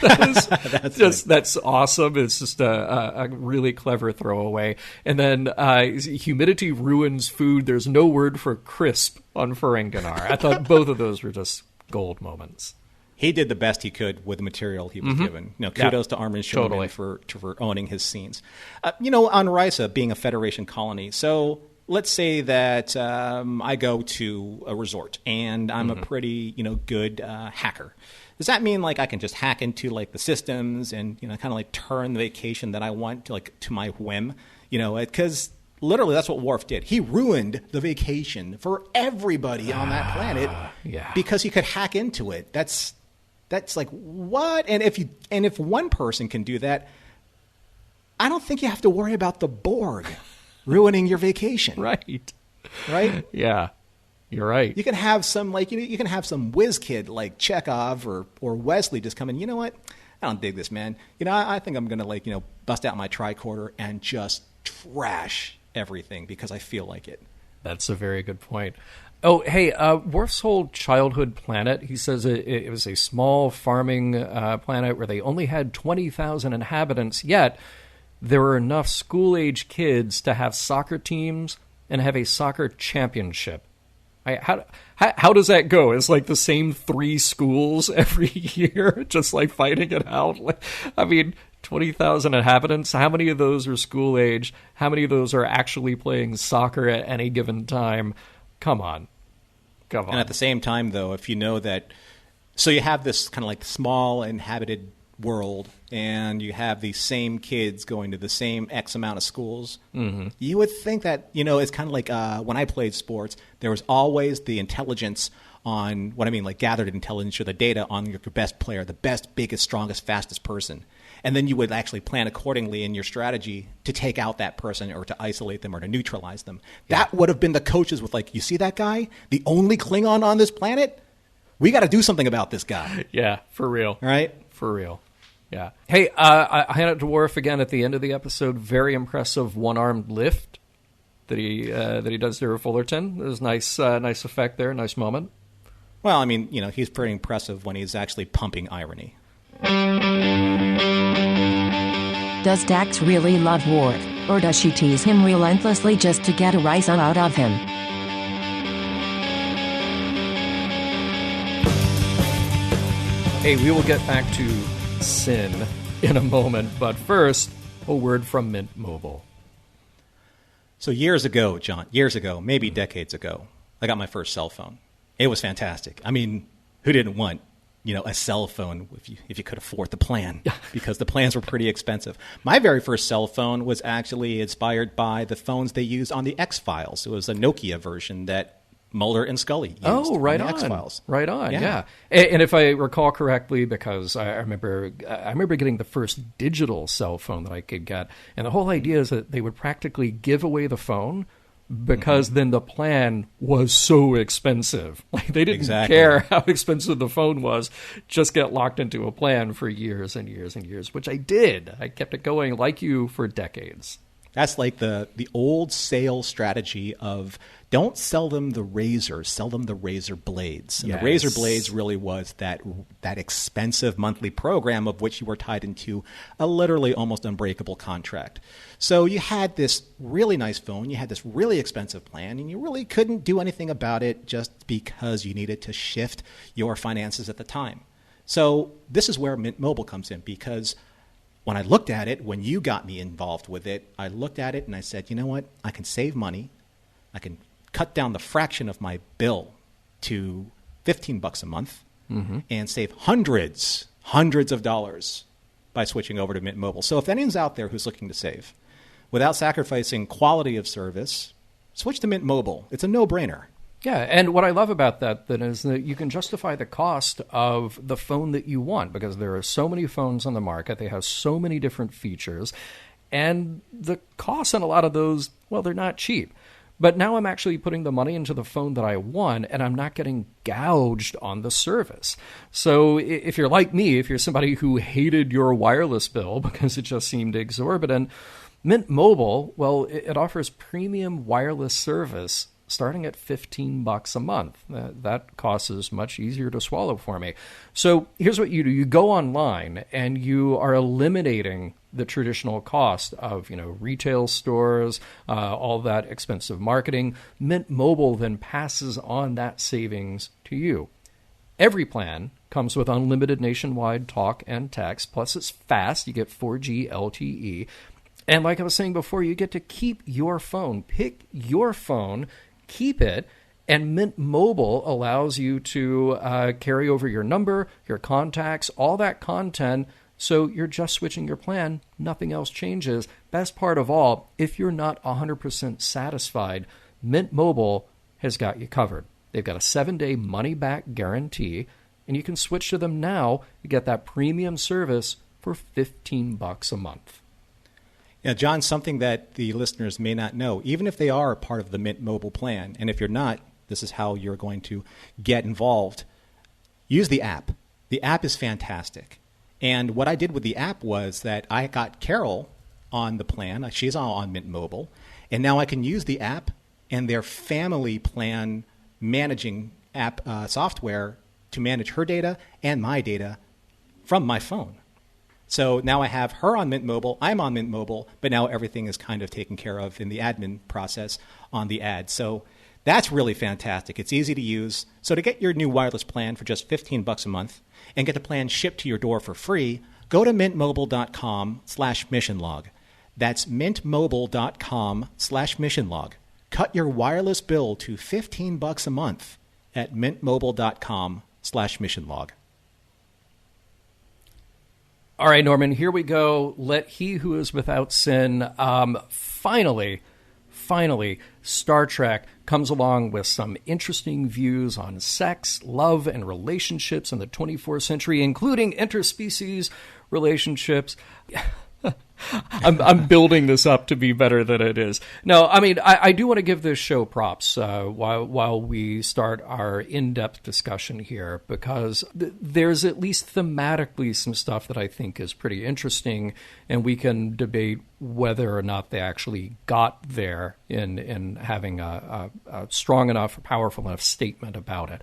That's awesome. It's just a really clever throwaway. And then humidity ruins food. There's no word for crisp on Ferenginar. I thought both of those were just gold moments. He did the best he could with the material he was given. Kudos to Armin Shimmerman for owning his scenes. On Risa being a Federation colony, so let's say that I go to a resort and I'm a pretty good hacker. Does that mean like I can just hack into like the systems and kind of like turn the vacation that I want to my whim? Because literally that's what Worf did. He ruined the vacation for everybody on that planet because he could hack into it. That's like, what? And if one person can do that, I don't think you have to worry about the Borg ruining your vacation. Right? Yeah. You're right. You can have some you can have some whiz kid like Chekhov or Wesley just come in. You know what? I don't dig this, man. I think I'm gonna bust out my tricorder and just trash everything because I feel like it. That's a very good point. Oh, hey, Worf's whole childhood planet, he says it was a small farming planet where they only had 20,000 inhabitants, yet there were enough school-age kids to have soccer teams and have a soccer championship. How does that go? It's like the same 3 schools every year, just like fighting it out. I mean, 20,000 inhabitants. How many of those are school age? How many of those are actually playing soccer at any given time? Come on. And at the same time, though, if you know that, so you have this kind of like small inhabited world, and you have these same kids going to the same X amount of schools, you would think that, it's kind of like when I played sports, there was always the intelligence on, what I mean, like gathered intelligence or the data on your best player, the best, biggest, strongest, fastest person. And then you would actually plan accordingly in your strategy to take out that person or to isolate them or to neutralize them. Yeah. That would have been the coaches with like, you see that guy? The only Klingon on this planet? We got to do something about this guy. Yeah, for real. Right? For real. Yeah. Hey, I hand it to Worf again at the end of the episode. Very impressive one-armed lift. that he does there at Fullerton. There's nice effect there, nice moment. Well, I mean, he's pretty impressive when he's actually pumping irony. Does Dax really love Worf, or does she tease him relentlessly just to get a rise out of him? Hey, we will get back to Sin in a moment, but first, a word from Mint Mobile. So years ago, John, maybe decades ago, I got my first cell phone. It was fantastic. I mean, who didn't want, a cell phone if you could afford the plan? Because the plans were pretty expensive. My very first cell phone was actually inspired by the phones they used on the X-Files. It was a Nokia version that Mulder and Scully used on the X-Files. Right on, yeah. And if I recall correctly, because I remember getting the first digital cell phone that I could get, and the whole idea is that they would practically give away the phone because then the plan was so expensive. Like, they didn't care how expensive the phone was, just get locked into a plan for years and years and years, which I did. I kept it going like you for decades. That's like the old sales strategy of don't sell them the razor, sell them the razor blades. And the razor blades really was that expensive monthly program of which you were tied into a literally almost unbreakable contract. So you had this really nice phone, you had this really expensive plan, and you really couldn't do anything about it just because you needed to shift your finances at the time. So this is where Mint Mobile comes in, because when I looked at it, when you got me involved with it, I looked at it and I said, you know what? I can save money. I can cut down the fraction of my bill to $15 a month and save hundreds of dollars by switching over to Mint Mobile. So if anyone's out there who's looking to save without sacrificing quality of service, switch to Mint Mobile. It's a no-brainer. Yeah, and what I love about that then is that you can justify the cost of the phone that you want, because there are so many phones on the market. They have so many different features, and the costs on a lot of those, well, they're not cheap. But now I'm actually putting the money into the phone that I want, and I'm not getting gouged on the service. So if you're like me, if you're somebody who hated your wireless bill because it just seemed exorbitant, Mint Mobile, well, it offers premium wireless service starting at $15 a month. That cost is much easier to swallow for me. So here's what you do. You go online and you are eliminating the traditional cost of, retail stores, all that expensive marketing. Mint Mobile then passes on that savings to you. Every plan comes with unlimited nationwide talk and text, plus it's fast. You get 4G LTE. And like I was saying before, you get to keep your phone. Pick your phone, keep it, and Mint Mobile allows you to carry over your number, your contacts, all that content, so you're just switching your plan. Nothing else changes. Best part of all, if you're not 100% satisfied, Mint Mobile has got you covered. They've got a 7-day money-back guarantee, and you can switch to them now to get that premium service for $15 a month. Yeah, John, something that the listeners may not know, even if they are a part of the Mint Mobile plan, and if you're not, this is how you're going to get involved. Use the app. The app is fantastic. And what I did with the app was that I got Carol on the plan. She's on Mint Mobile. And now I can use the app and their family plan managing app software to manage her data and my data from my phone. So now I have her on Mint Mobile, I'm on Mint Mobile, but now everything is kind of taken care of in the admin process on the ad. So that's really fantastic. It's easy to use. So to get your new wireless plan for just $15 a month and get the plan shipped to your door for free, go to mintmobile.com/missionlog. That's mintmobile.com/missionlog. Cut your wireless bill to $15 a month at mintmobile.com/missionlog. All right, Norman, here we go. Let he who is without sin. Finally, Star Trek comes along with some interesting views on sex, love, and relationships in the 24th century, including interspecies relationships. I'm building this up to be better than it is. No, I mean, I do want to give this show props while we start our in-depth discussion here, because there's at least thematically some stuff that I think is pretty interesting, and we can debate whether or not they actually got there in having a strong enough, powerful enough statement about it.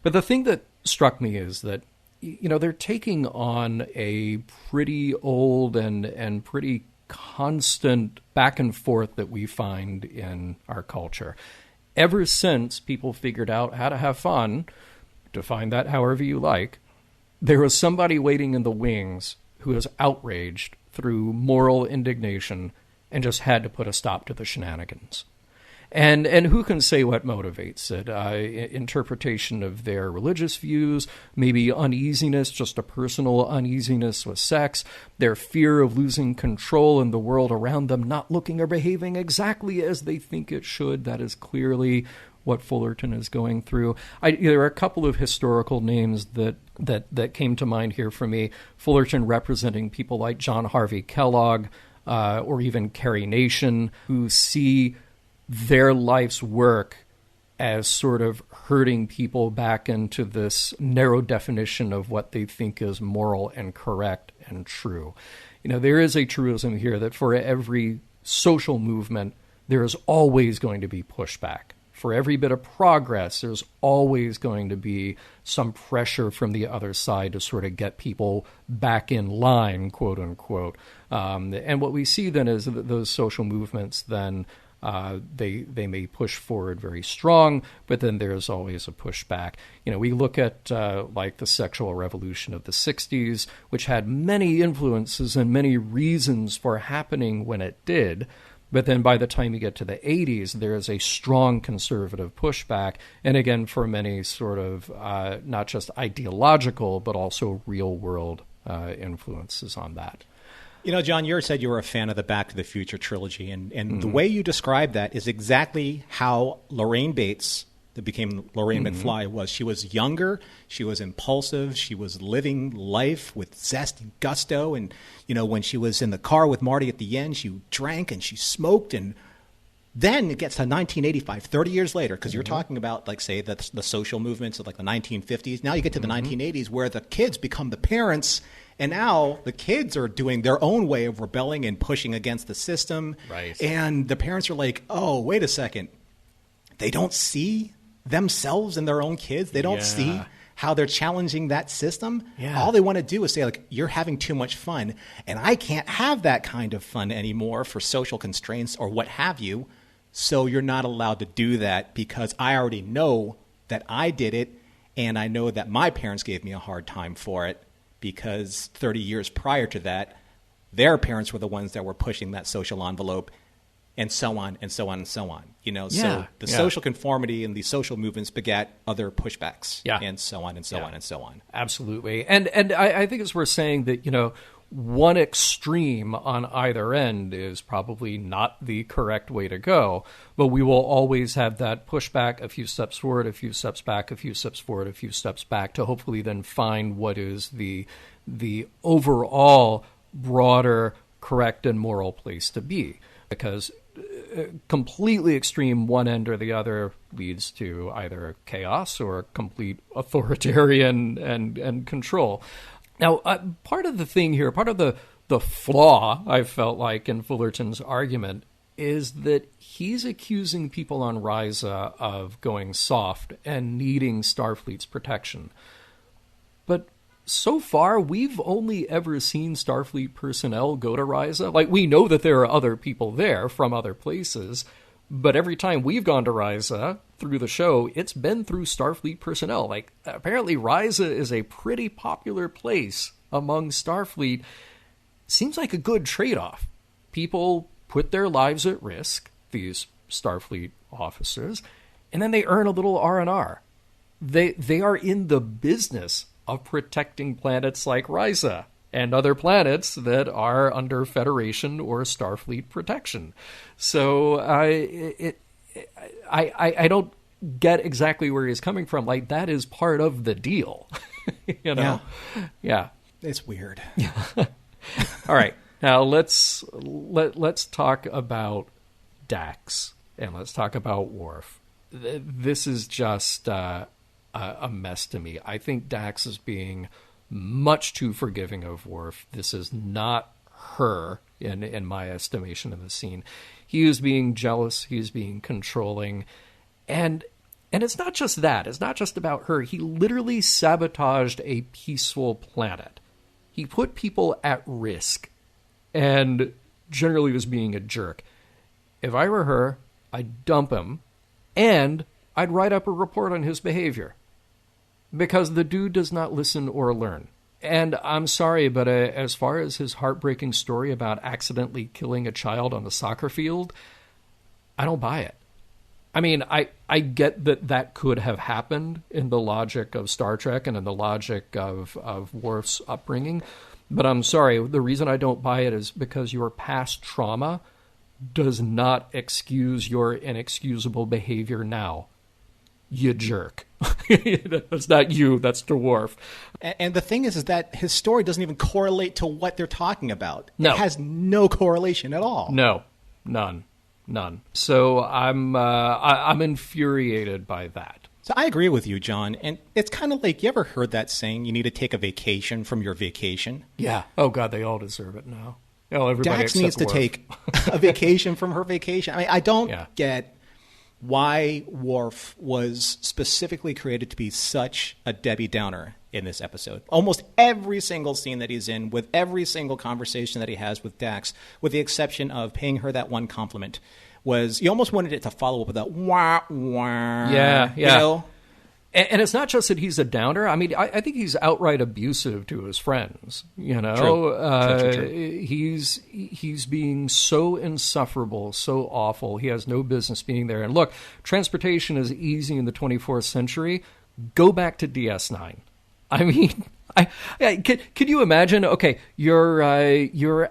But the thing that struck me is that, you know, they're taking on a pretty old and pretty constant back and forth that we find in our culture. Ever since people figured out how to have fun, define that however you like, there was somebody waiting in the wings who was outraged through moral indignation and just had to put a stop to the shenanigans. And who can say what motivates it? Interpretation of their religious views, maybe uneasiness, just a personal uneasiness with sex, their fear of losing control in the world around them, not looking or behaving exactly as they think it should. That is clearly what Fullerton is going through. There are a couple of historical names that came to mind here for me. Fullerton representing people like John Harvey Kellogg, or even Carrie Nation, who see their life's work as sort of herding people back into this narrow definition of what they think is moral and correct and true. You know, there is a truism here that for every social movement, there is always going to be pushback. For every bit of progress, there's always going to be some pressure from the other side to sort of get people back in line, quote unquote. And what we see then is that those social movements then they may push forward very strong, but then there's always a pushback. You know, we look at like the sexual revolution of the 60s, which had many influences and many reasons for happening when it did. But then by the time you get to the 80s, there is a strong conservative pushback. And again, for many sort of not just ideological, but also real world influences on that. You know, John, you said you were a fan of the Back to the Future trilogy, and the way you described that is exactly how Lorraine Bates, that became Lorraine McFly, was. She was younger, she was impulsive, she was living life with zest and gusto, and, you know, when she was in the car with Marty at the end, she drank and she smoked, and then it gets to 1985, 30 years later, because you're talking about, like, say, the social movements of, like, the 1950s. Now you get to the 1980s where the kids become the parents, and now the kids are doing their own way of rebelling and pushing against the system. Right. And the parents are like, oh, wait a second. They don't see themselves in their own kids. They don't see how they're challenging that system. Yeah. All they want to do is say, like, you're having too much fun, and I can't have that kind of fun anymore for social constraints or what have you. So you're not allowed to do that because I already know that I did it, and I know that my parents gave me a hard time for it because 30 years prior to that, their parents were the ones that were pushing that social envelope, and so on and so on and so on. You know, so the social conformity and the social movements begat other pushbacks, and so on and so on and so on. Absolutely. And I think it's worth saying that, you know, one extreme on either end is probably not the correct way to go, but we will always have that pushback, a few steps forward, a few steps back, a few steps forward, a few steps back, to hopefully then find what is the overall broader, correct and moral place to be. Because completely extreme one end or the other leads to either chaos or complete authoritarian and control. Now, part of the thing here, part of the flaw I felt like in Fullerton's argument is that he's accusing people on Risa of going soft and needing Starfleet's protection. But so far, we've only ever seen Starfleet personnel go to Risa. Like, we know that there are other people there from other places, but every time we've gone to Risa through the show, it's been through Starfleet personnel. Like, apparently Risa is a pretty popular place among Starfleet. Seems like a good trade-off. People put their lives at risk, these Starfleet officers, and then they earn a little R&R. They are in the business of protecting planets like Risa and other planets that are under Federation or Starfleet protection. So I don't get exactly where he's coming from. Like, that is part of the deal. You know? Yeah. It's weird. All right. Now let's talk about Dax, and let's talk about Worf. This is just a mess to me. I think Dax is being much too forgiving of Worf. This is not her, in my estimation, of the scene. He is being jealous. He is being controlling. And it's not just that. It's not just about her. He literally sabotaged a peaceful planet. He put people at risk and generally was being a jerk. If I were her, I'd dump him, and I'd write up a report on his behavior. Because the dude does not listen or learn. And I'm sorry, but as far as his heartbreaking story about accidentally killing a child on the soccer field, I don't buy it. I mean, I get that could have happened in the logic of Star Trek and in the logic of Worf's upbringing, but I'm sorry, the reason I don't buy it is because your past trauma does not excuse your inexcusable behavior now. You jerk. That's not you, that's to Worf. And the thing is that his story doesn't even correlate to what they're talking about. No. It has no correlation at all. No, none. So I'm infuriated by that. So I agree with you, John. And it's kind of like, you ever heard that saying, you need to take a vacation from your vacation? Yeah. Oh, God, they all deserve it now. Oh, everybody Dax needs to Worf. take a vacation from her vacation. I mean, I don't get why Worf was specifically created to be such a Debbie Downer in this episode. Almost every single scene that he's in, with every single conversation that he has with Dax, with the exception of paying her that one compliment, was you almost wanted it to follow up with a wah, wah. Yeah. You know? And it's not just that he's a downer. I mean, I think he's outright abusive to his friends. You know, True. He's being so insufferable, so awful. He has no business being there. And look, transportation is easy in the 24th century. Go back to DS9. I mean, can you imagine? Okay, you're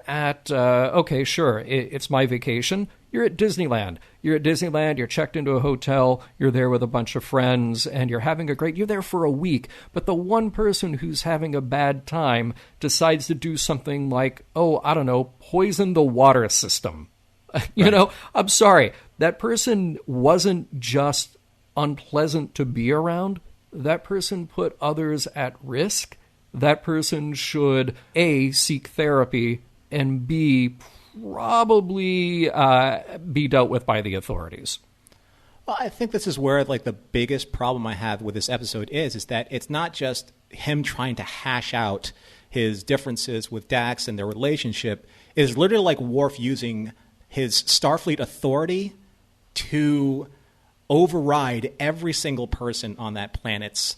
at okay, sure, it's my vacation. You're at Disneyland. You're checked into a hotel, you're there with a bunch of friends, and you're there for a week. But the one person who's having a bad time decides to do something like, poison the water system. You know, I'm sorry. That person wasn't just unpleasant to be around. That person put others at risk. That person should, A, seek therapy, and B, probably be dealt with by the authorities. Well, I think this is where the biggest problem I have with this episode is that it's not just him trying to hash out his differences with Dax and their relationship. It is literally like Worf using his Starfleet authority to override every single person on that planet's,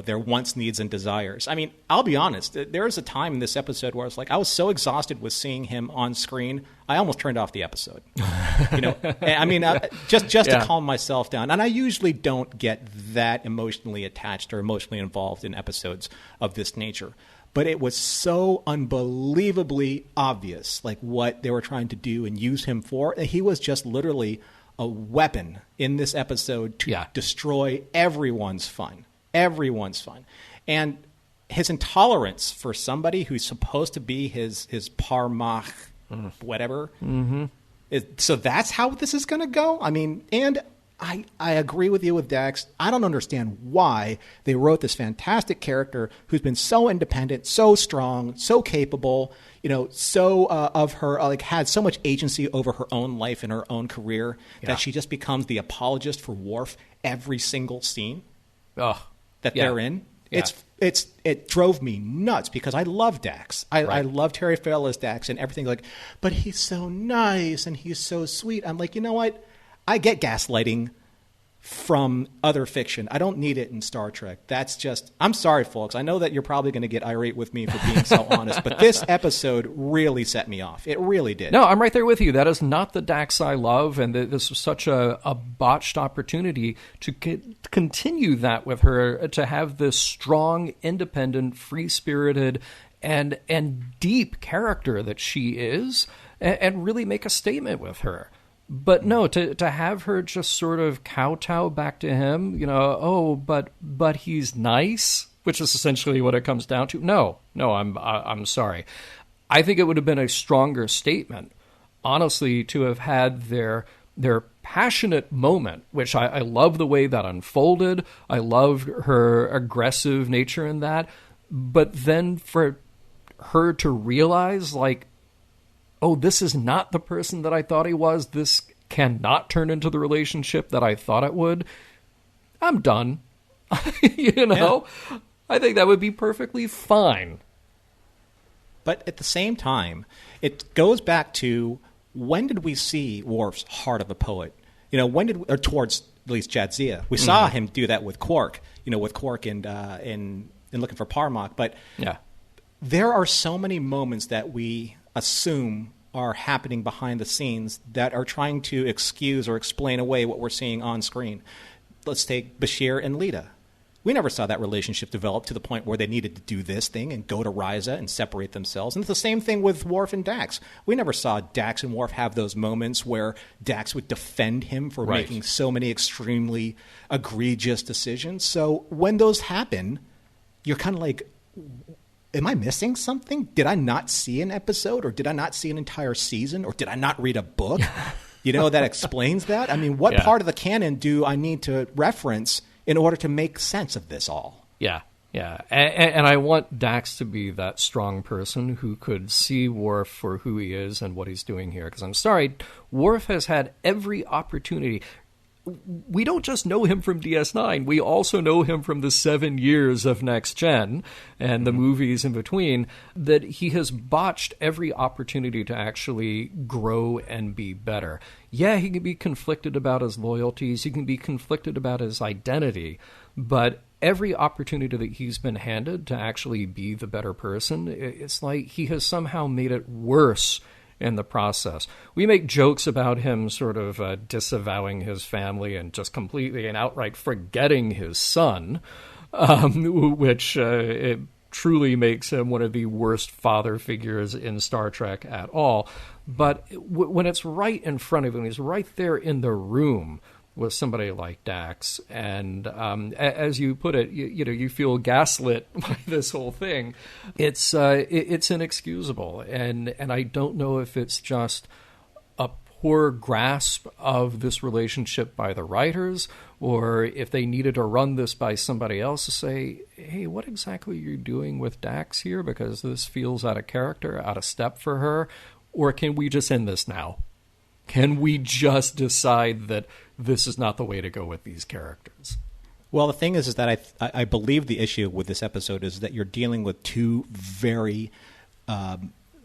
their wants, needs, and desires. I mean, I'll be honest. There was a time in this episode where I was so exhausted with seeing him on screen, I almost turned off the episode. I mean, just to calm myself down. And I usually don't get that emotionally attached or emotionally involved in episodes of this nature. But it was so unbelievably obvious, what they were trying to do and use him for. He was just literally a weapon in this episode to destroy everyone's fun. Everyone's fun. And his intolerance for somebody who's supposed to be his parmach, whatever. Mm-hmm. So that's how this is going to go? I mean, and I agree with you with Dax. I don't understand why they wrote this fantastic character who's been so independent, so strong, so capable, so of her, had so much agency over her own life and her own career that she just becomes the apologist for Worf every single scene they're in. Yeah. It drove me nuts because I love Dax. I love Terry Farrell as Dax and everything. But he's so nice and he's so sweet. I'm like, you know what? I get gaslighting from other fiction. I don't need it in Star Trek. That's just, I'm sorry, folks. I know that you're probably going to get irate with me for being so honest, but this episode really set me off. It really did. No, I'm right there with you. That is not the Dax I love, and this was such a botched opportunity to continue that with her, to have this strong, independent, free-spirited, and deep character that she is, and really make a statement with her. But no, to have her just sort of kowtow back to him, but he's nice, which is essentially what it comes down to. No, I'm sorry. I think it would have been a stronger statement, honestly, to have had their passionate moment, which I love the way that unfolded. I love her aggressive nature in that. But then for her to realize, like, oh, this is not the person that I thought he was. This cannot turn into the relationship that I thought it would. I'm done. Yeah. I think that would be perfectly fine. But at the same time, it goes back to, when did we see Worf's heart of a poet? Or towards at least Jadzia. We saw him do that with Quark, with Quark and in Looking for Parmok. But there are so many moments that we assume are happening behind the scenes that are trying to excuse or explain away what we're seeing on screen. Let's take Bashir and Lita. We never saw that relationship develop to the point where they needed to do this thing and go to Risa and separate themselves. And it's the same thing with Worf and Dax. We never saw Dax and Worf have those moments where Dax would defend him for making so many extremely egregious decisions. So when those happen, you're kind of like, am I missing something? Did I not see an episode, or did I not see an entire season, or did I not read a book? That explains that? I mean, what part of the canon do I need to reference in order to make sense of this all? Yeah. And I want Dax to be that strong person who could see Worf for who he is and what he's doing here. Because I'm sorry, Worf has had every opportunity. We don't just know him from DS9. We also know him from the 7 years of Next Gen and the movies in between, that he has botched every opportunity to actually grow and be better. Yeah, he can be conflicted about his loyalties. He can be conflicted about his identity. But every opportunity that he's been handed to actually be the better person, it's like he has somehow made it worse in the process. We make jokes about him sort of disavowing his family and just completely and outright forgetting his son, which it truly makes him one of the worst father figures in Star Trek at all. But when it's right in front of him, he's right there in the room with somebody like Dax, and as you put it, you feel gaslit by this whole thing. It's inexcusable, and I don't know if it's just a poor grasp of this relationship by the writers, or if they needed to run this by somebody else to say, hey, what exactly are you doing with Dax here? Because this feels out of character, out of step for her. Or can we just end this now? Can we just decide that this is not the way to go with these characters? Well, the thing is that I believe the issue with this episode is that you're dealing with two very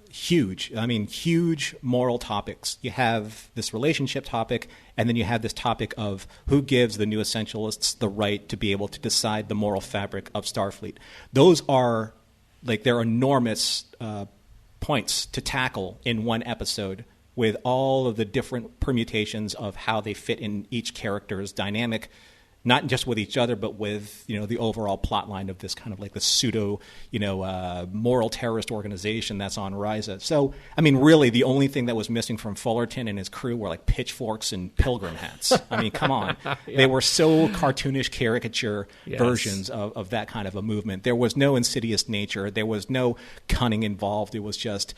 huge moral topics. You have this relationship topic, and then you have this topic of who gives the new essentialists the right to be able to decide the moral fabric of Starfleet. Those are, they're enormous points to tackle in one episode, with all of the different permutations of how they fit in each character's dynamic, not just with each other, but with the overall plot line of this kind of like the pseudo moral terrorist organization that's on Risa. So I mean, really, the only thing that was missing from Fullerton and his crew were like pitchforks and pilgrim hats. I mean, come on, They were so cartoonish caricature versions of that kind of a movement. There was no insidious nature. There was no cunning involved. It was just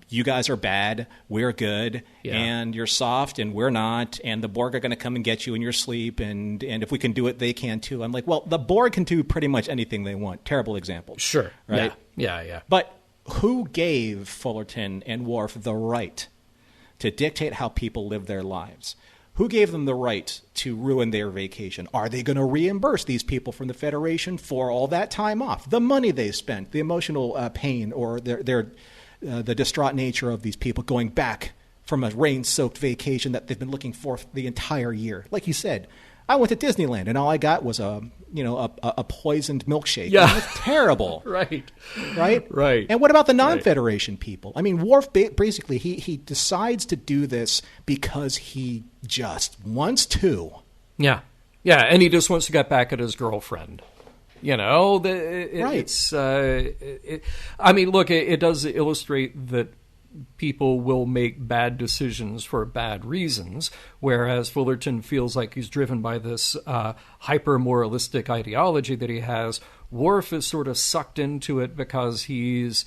you guys are bad, we're good, and you're soft and we're not, and the Borg are going to come and get you in your sleep, and if we can do it, they can too. I'm like, well, the Borg can do pretty much anything they want. Terrible example. Sure. Right? Yeah. But who gave Fullerton and Worf the right to dictate how people live their lives? Who gave them the right to ruin their vacation? Are they going to reimburse these people from the Federation for all that time off, the money they spent, the emotional pain, or the distraught nature of these people going back from a rain-soaked vacation that they've been looking for the entire year? Like you said, I went to Disneyland and all I got was a poisoned milkshake. Yeah, I mean, it's terrible. Right. And what about the non-Federation people? I mean, Worf basically he decides to do this because he just wants to. Yeah, and he just wants to get back at his girlfriend. Right. It's. I mean, look, it does illustrate that people will make bad decisions for bad reasons, whereas Fullerton feels like he's driven by this hyper-moralistic ideology that he has. Worf is sort of sucked into it because he's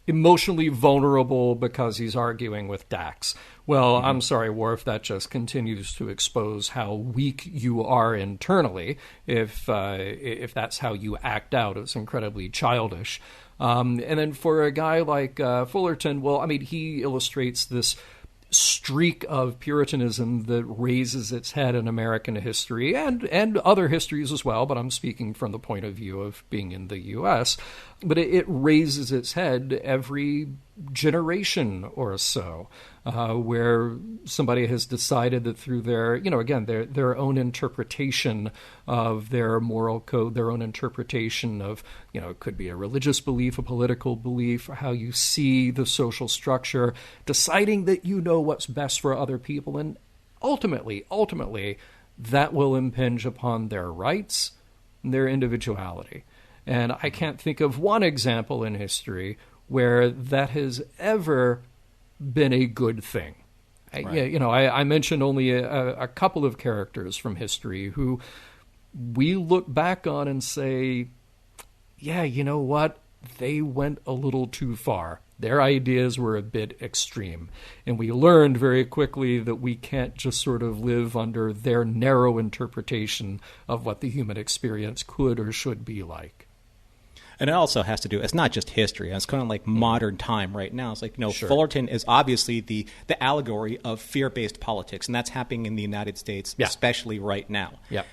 emotionally vulnerable because he's arguing with Dax. Well, I'm sorry, Worf, that just continues to expose how weak you are internally if that's how you act out. It's incredibly childish. And then for a guy like Fullerton, well, I mean, he illustrates this streak of Puritanism that raises its head in American history and other histories as well, but I'm speaking from the point of view of being in the U.S., but it raises its head every generation or so, where somebody has decided that through their, again, their own interpretation of their moral code, their own interpretation of, it could be a religious belief, a political belief, how you see the social structure, deciding that you know what's best for other people, and ultimately, that will impinge upon their rights and their individuality. And I can't think of one example in history where that has ever been a good thing. Right. I mentioned only a couple of characters from history who we look back on and say, yeah, you know what? They went a little too far. Their ideas were a bit extreme. And we learned very quickly that we can't just sort of live under their narrow interpretation of what the human experience could or should be like. And it also has to do, it's not just history. It's kind of like modern time right now. It's like, Sure. Fullerton is obviously the allegory of fear-based politics, and that's happening in the United States, especially right now. Yeah.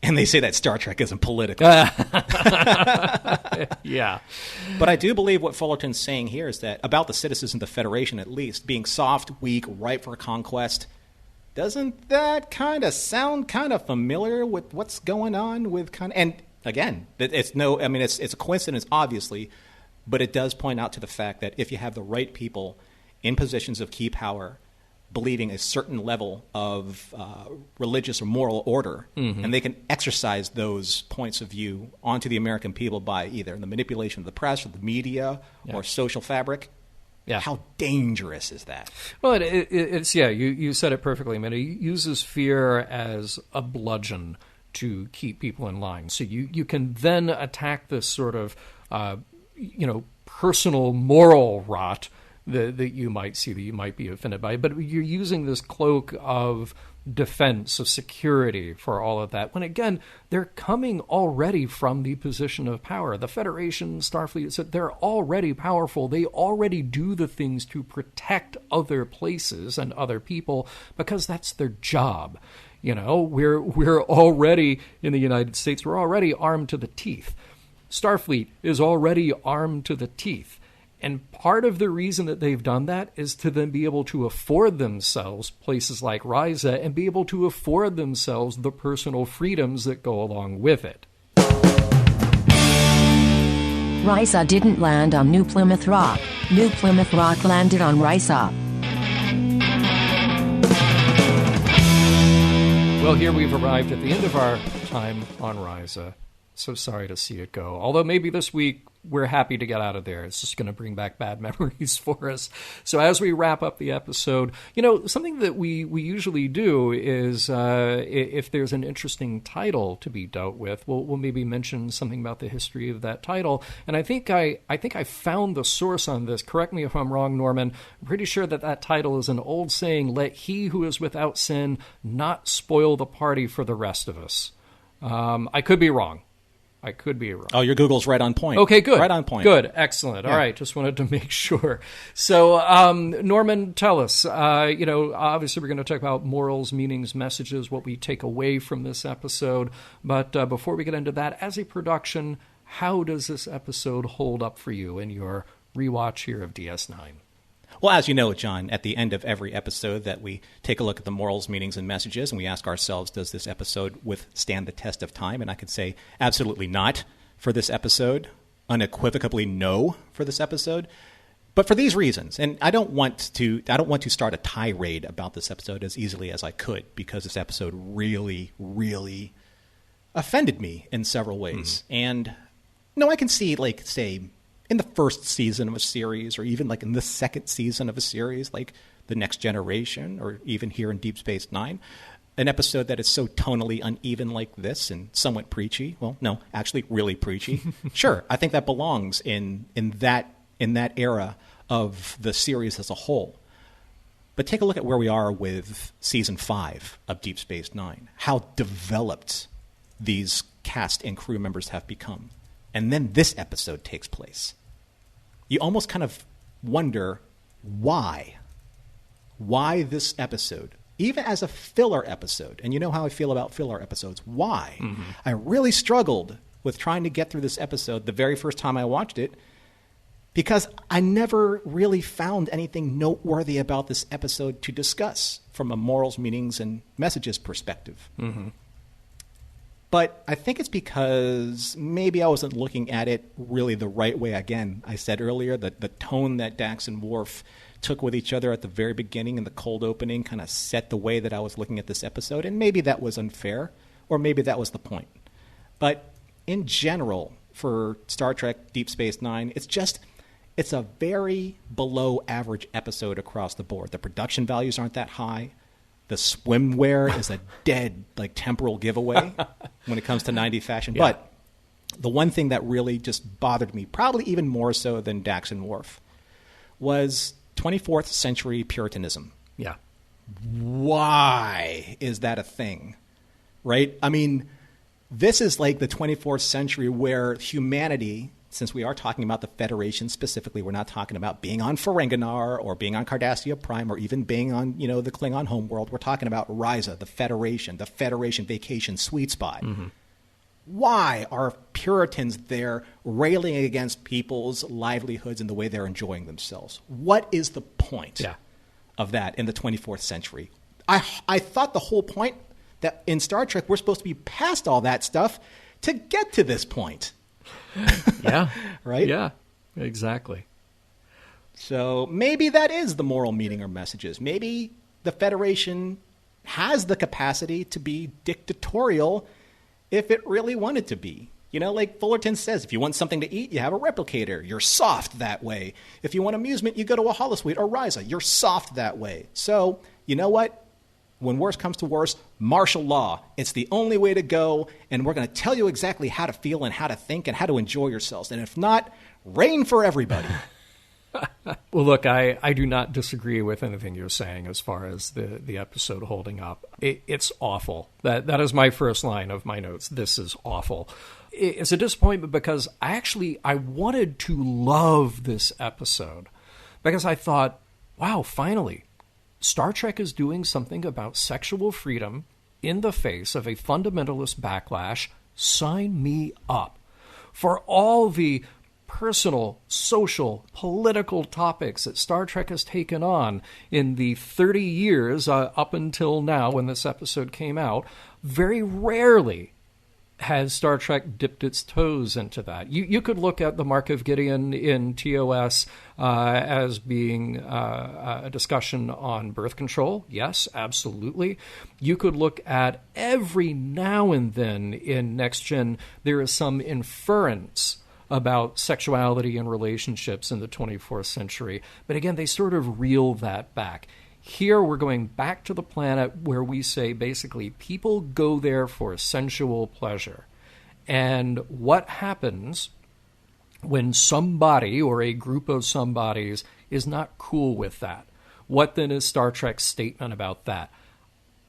And they say that Star Trek isn't political. Yeah. But I do believe what Fullerton's saying here is that, about the citizens of the Federation at least, being soft, weak, ripe for conquest, doesn't that kind of sound kind of familiar with what's going on with and again, it's a coincidence, obviously, but it does point out to the fact that if you have the right people in positions of key power believing a certain level of religious or moral order, and they can exercise those points of view onto the American people by either the manipulation of the press or the media or social fabric, how dangerous is that? Well, it's you said it perfectly. I mean, it uses fear as a bludgeon to keep people in line. So you can then attack this sort of, personal moral rot that you might see, that you might be offended by. But you're using this cloak of defense, of security for all of that, when, again, they're coming already from the position of power. The Federation, Starfleet, they're already powerful. They already do the things to protect other places and other people because that's their job. We're already in the United States. We're already armed to the teeth. Starfleet is already armed to the teeth. And part of the reason that they've done that is to then be able to afford themselves places like Risa and be able to afford themselves the personal freedoms that go along with it. Risa didn't land on New Plymouth Rock. New Plymouth Rock landed on Risa. Well, here we've arrived at the end of our time on Risa. So sorry to see it go. Although maybe this week we're happy to get out of there. It's just going to bring back bad memories for us. So as we wrap up the episode, something that we usually do is if there's an interesting title to be dealt with, we'll maybe mention something about the history of that title. And I think I found the source on this. Correct me if I'm wrong, Norman. I'm pretty sure that title is an old saying, "Let he who is without sin not spoil the party for the rest of us." I could be wrong. Oh, your Google's right on point. Okay, good. Right on point. Good, excellent. All right, just wanted to make sure. So, Norman, tell us, obviously we're going to talk about morals, meanings, messages, what we take away from this episode. But before we get into that, as a production, how does this episode hold up for you in your rewatch here of DS9? Well, as you know, John, at the end of every episode that we take a look at the morals, meanings, and messages, and we ask ourselves, does this episode withstand the test of time? And I could say absolutely not for this episode, unequivocally no for this episode. But for these reasons, and I don't want to start a tirade about this episode as easily as I could, because this episode really, really offended me in several ways. And I can see, say, in the first season of a series, or even in the second season of a series, like The Next Generation, or even here in Deep Space Nine, an episode that is so tonally uneven like this and somewhat preachy. Well, no, actually really preachy. Sure, I think that belongs in that in that era of the series as a whole. But take a look at where we are with Season 5 of Deep Space Nine, how developed these cast and crew members have become. And then this episode takes place. You almost kind of wonder why. Why this episode? Even as a filler episode, and you know how I feel about filler episodes, why? Mm-hmm. I really struggled with trying to get through this episode the very first time I watched it, because I never really found anything noteworthy about this episode to discuss from a morals, meanings, and messages perspective. Mm-hmm. But I think it's because maybe I wasn't looking at it really the right way. Again, I said earlier that the tone that Dax and Worf took with each other at the very beginning in the cold opening kind of set the way that I was looking at this episode. And maybe that was unfair, or maybe that was the point. But in general, for Star Trek Deep Space Nine, it's a very below average episode across the board. The production values aren't that high. The swimwear is a dead, temporal giveaway when it comes to 90s fashion. Yeah. But the one thing that really just bothered me, probably even more so than Dax and Worf, was 24th century Puritanism. Yeah. Why is that a thing? Right? I mean, this is like the 24th century where humanity, since we are talking about the Federation specifically, we're not talking about being on Ferenginar or being on Cardassia Prime or even being on, the Klingon homeworld. We're talking about Risa, the Federation vacation sweet spot. Mm-hmm. Why are Puritans there railing against people's livelihoods and the way they're enjoying themselves? What is the point of that in the 24th century? I thought the whole point that in Star Trek we're supposed to be past all that stuff to get to this point. Yeah. Right? Yeah, exactly. So maybe that is the moral meaning or messages. Maybe the Federation has the capacity to be dictatorial if it really wanted to be. Like Fullerton says, if you want something to eat, you have a replicator. You're soft that way. If you want amusement, you go to a holosuite or Risa. You're soft that way. So, you know what? When worse comes to worse, martial law. It's the only way to go, and we're going to tell you exactly how to feel and how to think and how to enjoy yourselves. And if not, rain for everybody. Well, look, I do not disagree with anything you're saying as far as the episode holding up. It's awful. That is my first line of my notes. This is awful. It's a disappointment because I wanted to love this episode because I thought, wow, finally, Star Trek is doing something about sexual freedom in the face of a fundamentalist backlash. Sign me up. For all the personal, social, political topics that Star Trek has taken on in the 30 years up until now when this episode came out, very rarely has Star Trek dipped its toes into that. You could look at the Mark of Gideon in TOS as being a discussion on birth control. Yes, absolutely. You could look at every now and then in Next Gen, there is some inference about sexuality and relationships in the 24th century. But again, they sort of reel that back. Here we're going back to the planet where we say basically people go there for sensual pleasure. And what happens when somebody or a group of somebodies is not cool with that? What then is Star Trek's statement about that?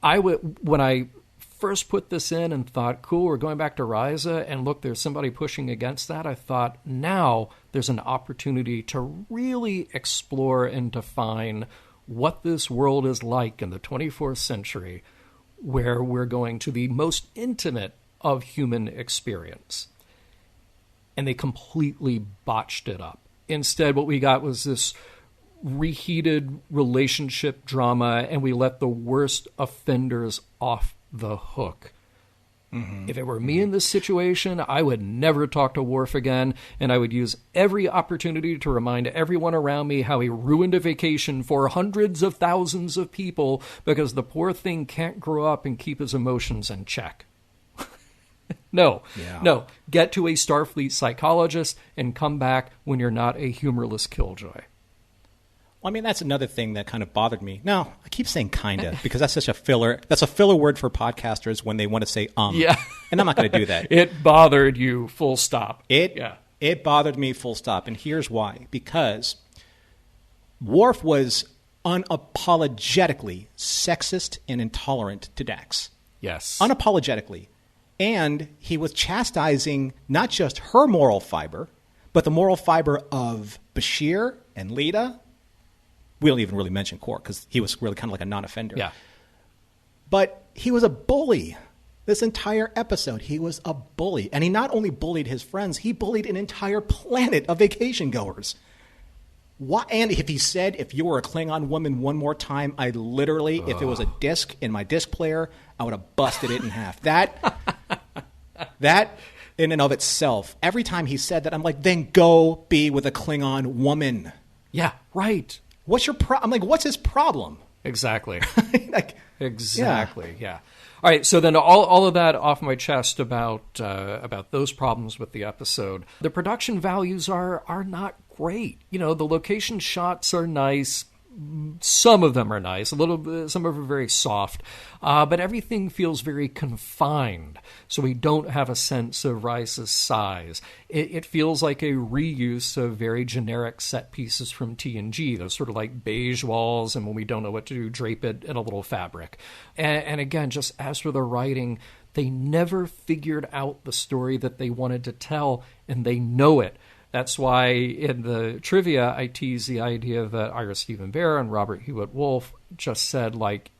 When I first put this in and thought, cool, we're going back to Risa, and look, there's somebody pushing against that, I thought, now there's an opportunity to really explore and define what this world is like in the 24th century, where we're going to the most intimate of human experience. And they completely botched it up. Instead, what we got was this reheated relationship drama, and we let the worst offenders off the hook. Mm-hmm. If it were me in this situation, I would never talk to Worf again, and I would use every opportunity to remind everyone around me how he ruined a vacation for hundreds of thousands of people because the poor thing can't grow up and keep his emotions in check. No. Get to a Starfleet psychologist and come back when you're not a humorless killjoy. Well, I mean, that's another thing that kind of bothered me. No, I keep saying kinda because that's such a filler. That's a filler word for podcasters when they want to say Yeah. And I'm not going to do that. It bothered you, full stop. It It bothered me full stop. And here's why. Because Worf was unapologetically sexist and intolerant to Dax. Yes. Unapologetically. And he was chastising not just her moral fiber, but the moral fiber of Bashir and Lita. We don't even really mention Quark because he was really kind of like a non-offender. Yeah. But he was a bully. This entire episode, he was a bully. And he not only bullied his friends, he bullied an entire planet of vacation goers. Why? And if he said, if you were a Klingon woman one more time, I literally, if it was a disc in my disc player, I would have busted it in half. That in and of itself, every time he said that, I'm like, then go be with a Klingon woman. Yeah, right. What's your problem? I'm like, what's his problem? Exactly. Like, exactly. Yeah. All right. So then, all of that off my chest about those problems with the episode. The production values are not great. You know, the location shots are nice. Some of them are nice. A little bit. Some of them are very soft. But everything feels very confined. So we don't have a sense of Risa's size. It feels like a reuse of very generic set pieces from TNG. Those sort of like beige walls, and when we don't know what to do, drape it in a little fabric. And again, just as for the writing, they never figured out the story that they wanted to tell, and they know it. That's why in the trivia, I tease the idea that Ira Stephen Bear and Robert Hewitt Wolf just said, like,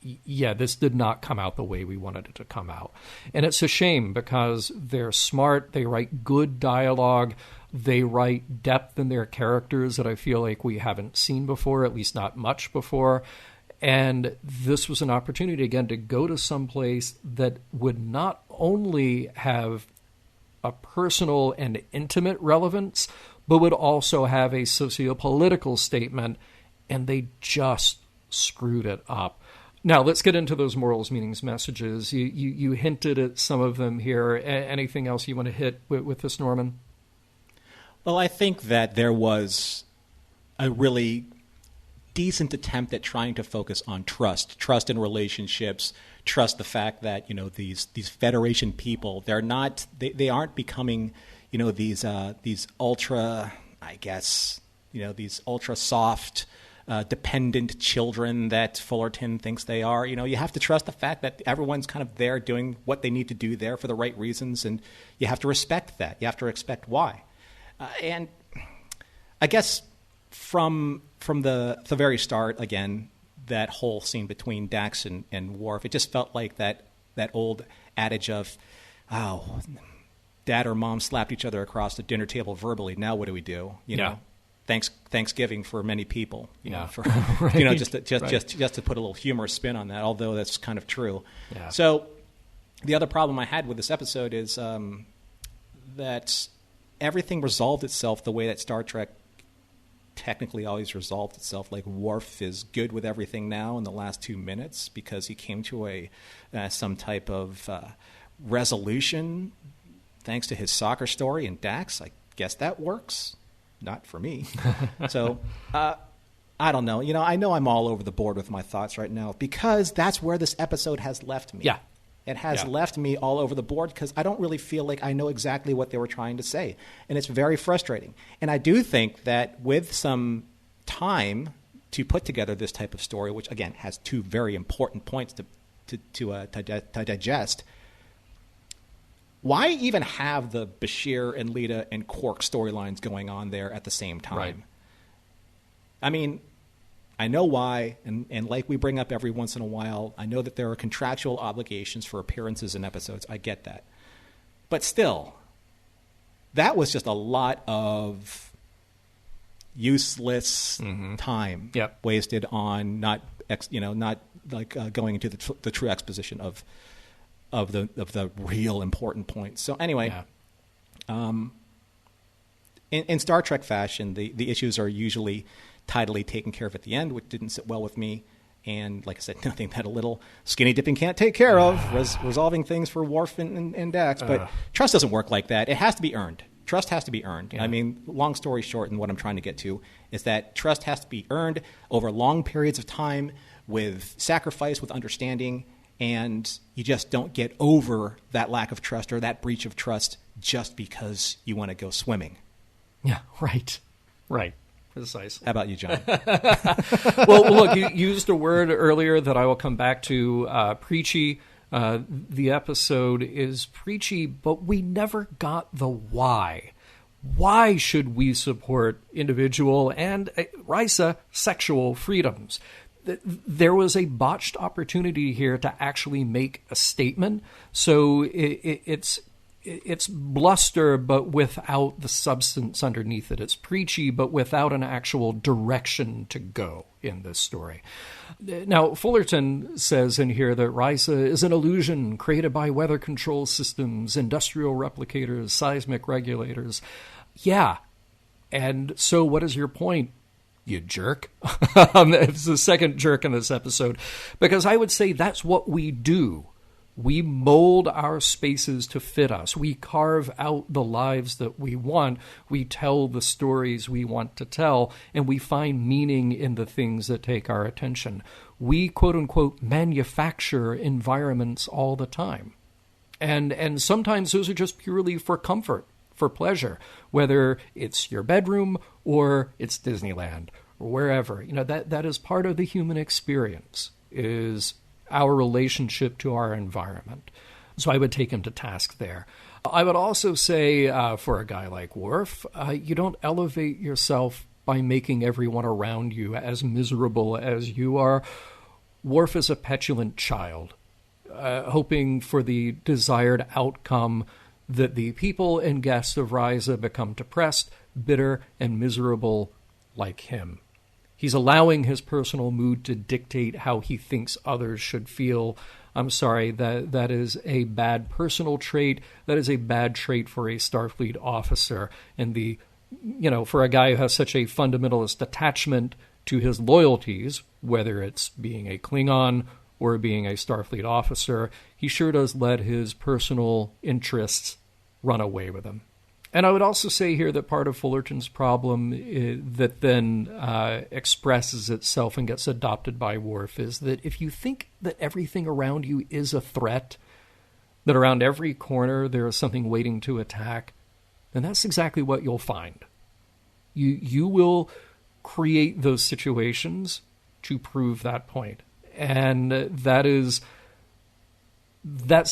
yeah, this did not come out the way we wanted it to come out. And it's a shame because they're smart. They write good dialogue. They write depth in their characters that I feel like we haven't seen before, at least not much before. And this was an opportunity, again, to go to some place that would not only have a personal and intimate relevance, but would also have a socio-political statement, and they just screwed it up. Now, let's get into those morals, meanings, messages. You hinted at some of them here. Anything else you want to hit with this, Norman? Well, I think that there was a really decent attempt at trying to focus on trust in relationships, trust the fact that, you know, these Federation people, they aren't becoming, you know, these ultra, I guess, you know, these ultra soft, dependent children that Fullerton thinks they are. You know, you have to trust the fact that everyone's kind of there doing what they need to do there for the right reasons, and you have to respect that. You have to respect why. And I guess from the very start, again, that whole scene between Dax and Worf, it just felt like that old adage of, oh, dad or mom slapped each other across the dinner table verbally. Now what do we do? You know, Thanksgiving for many people. You know, for right. You know, just to put a little humorous spin on that. Although that's kind of true. Yeah. So the other problem I had with this episode is that everything resolved itself the way that Star Trek technically always resolved itself. Like, Worf is good with everything now in the last 2 minutes because he came to some type of resolution thanks to his soccer story and Dax. I guess that works. Not for me. So I don't know. You know, I know I'm all over the board with my thoughts right now because that's where this episode has left me. Yeah. It has left me all over the board because I don't really feel like I know exactly what they were trying to say. And it's very frustrating. And I do think that with some time to put together this type of story, which, again, has two very important points to digest, why even have the Bashir and Lita and Quark storylines going on there at the same time? Right. I mean, I know why, and like we bring up every once in a while, I know that there are contractual obligations for appearances in episodes. I get that. But still, that was just a lot of useless time wasted on not going into the true exposition of the real important points. So anyway, in Star Trek fashion, the issues are usually tidily taken care of at the end, which didn't sit well with me. And like I said, nothing that a little skinny dipping can't take care of, resolving things for Worf and Dax. But trust doesn't work like that. It has to be earned. Trust has to be earned. Yeah. I mean, long story short, and what I'm trying to get to is that trust has to be earned over long periods of time with sacrifice, with understanding, and you just don't get over that lack of trust or that breach of trust just because you want to go swimming. Yeah, right. Precisely. How about you, John? Well, look, you used a word earlier that I will come back to, preachy. The episode is preachy, but we never got the why. Why should we support individual and, Risa, sexual freedoms? There was a botched opportunity here to actually make a statement. So it's bluster, but without the substance underneath it. It's preachy, but without an actual direction to go in this story. Now, Fullerton says in here that Risa is an illusion created by weather control systems, industrial replicators, seismic regulators. Yeah. And so what is your point, you jerk? It's the second jerk in this episode. Because I would say that's what we do. We mold our spaces to fit us. We carve out the lives that we want. We tell the stories we want to tell, and we find meaning in the things that take our attention. We, quote unquote, manufacture environments all the time. And sometimes those are just purely for comfort, for pleasure, whether it's your bedroom or it's Disneyland or wherever. That is part of the human experience, is our relationship to our environment. So I would take him to task there. I would also say, for a guy like Worf, you don't elevate yourself by making everyone around you as miserable as you are. Worf is a petulant child, hoping for the desired outcome that the people and guests of Risa become depressed, bitter, and miserable like him. He's allowing his personal mood to dictate how he thinks others should feel. I'm sorry, that is a bad personal trait. That is a bad trait for a Starfleet officer. And for a guy who has such a fundamentalist attachment to his loyalties, whether it's being a Klingon or being a Starfleet officer, he sure does let his personal interests run away with him. And I would also say here that part of Fullerton's problem that then expresses itself and gets adopted by Worf is that if you think that everything around you is a threat, that around every corner there is something waiting to attack, then that's exactly what you'll find. You will create those situations to prove that point. And that's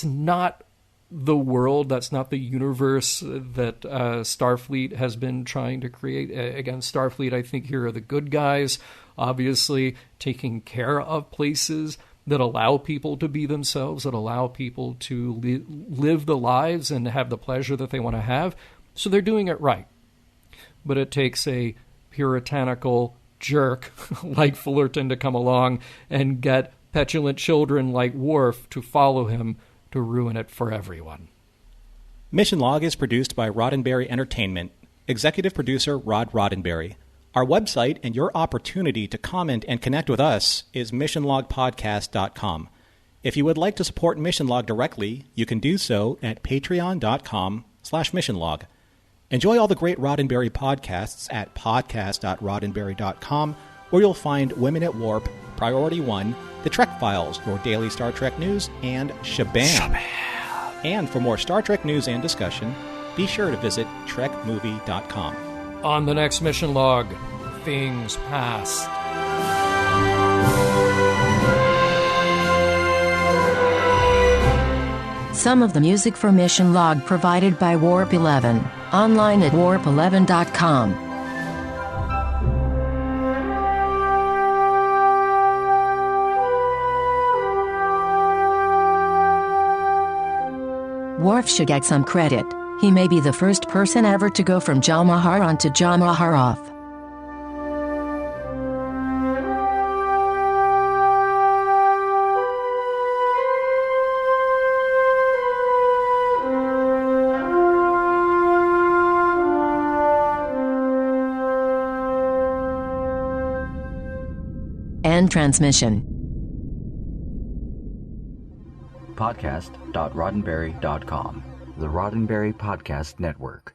not the world, that's not the universe that Starfleet has been trying to create. Again, Starfleet, I think, here are the good guys, obviously taking care of places that allow people to be themselves, that allow people to live the lives and have the pleasure that they want to have. So they're doing it right. But it takes a puritanical jerk like Fullerton to come along and get petulant children like Worf to follow him to ruin it for everyone. Mission Log is produced by Roddenberry Entertainment. Executive producer Rod Roddenberry. Our website and your opportunity to comment and connect with us is missionlogpodcast.com. If you would like to support Mission Log directly, you can do so at patreon.com/missionlog. Enjoy all the great Roddenberry podcasts at podcast.roddenberry.com, where you'll find Women at Warp, Priority 1, The Trek Files, your daily Star Trek news, and Shabam. And for more Star Trek news and discussion, be sure to visit trekmovie.com. On the next Mission Log, things past. Some of the music for Mission Log provided by Warp 11, online at warp11.com. Worf should get some credit. He may be the first person ever to go from Jalmahar on to Jalmahar off. End transmission. Podcast.roddenberry.com, the Roddenberry Podcast Network.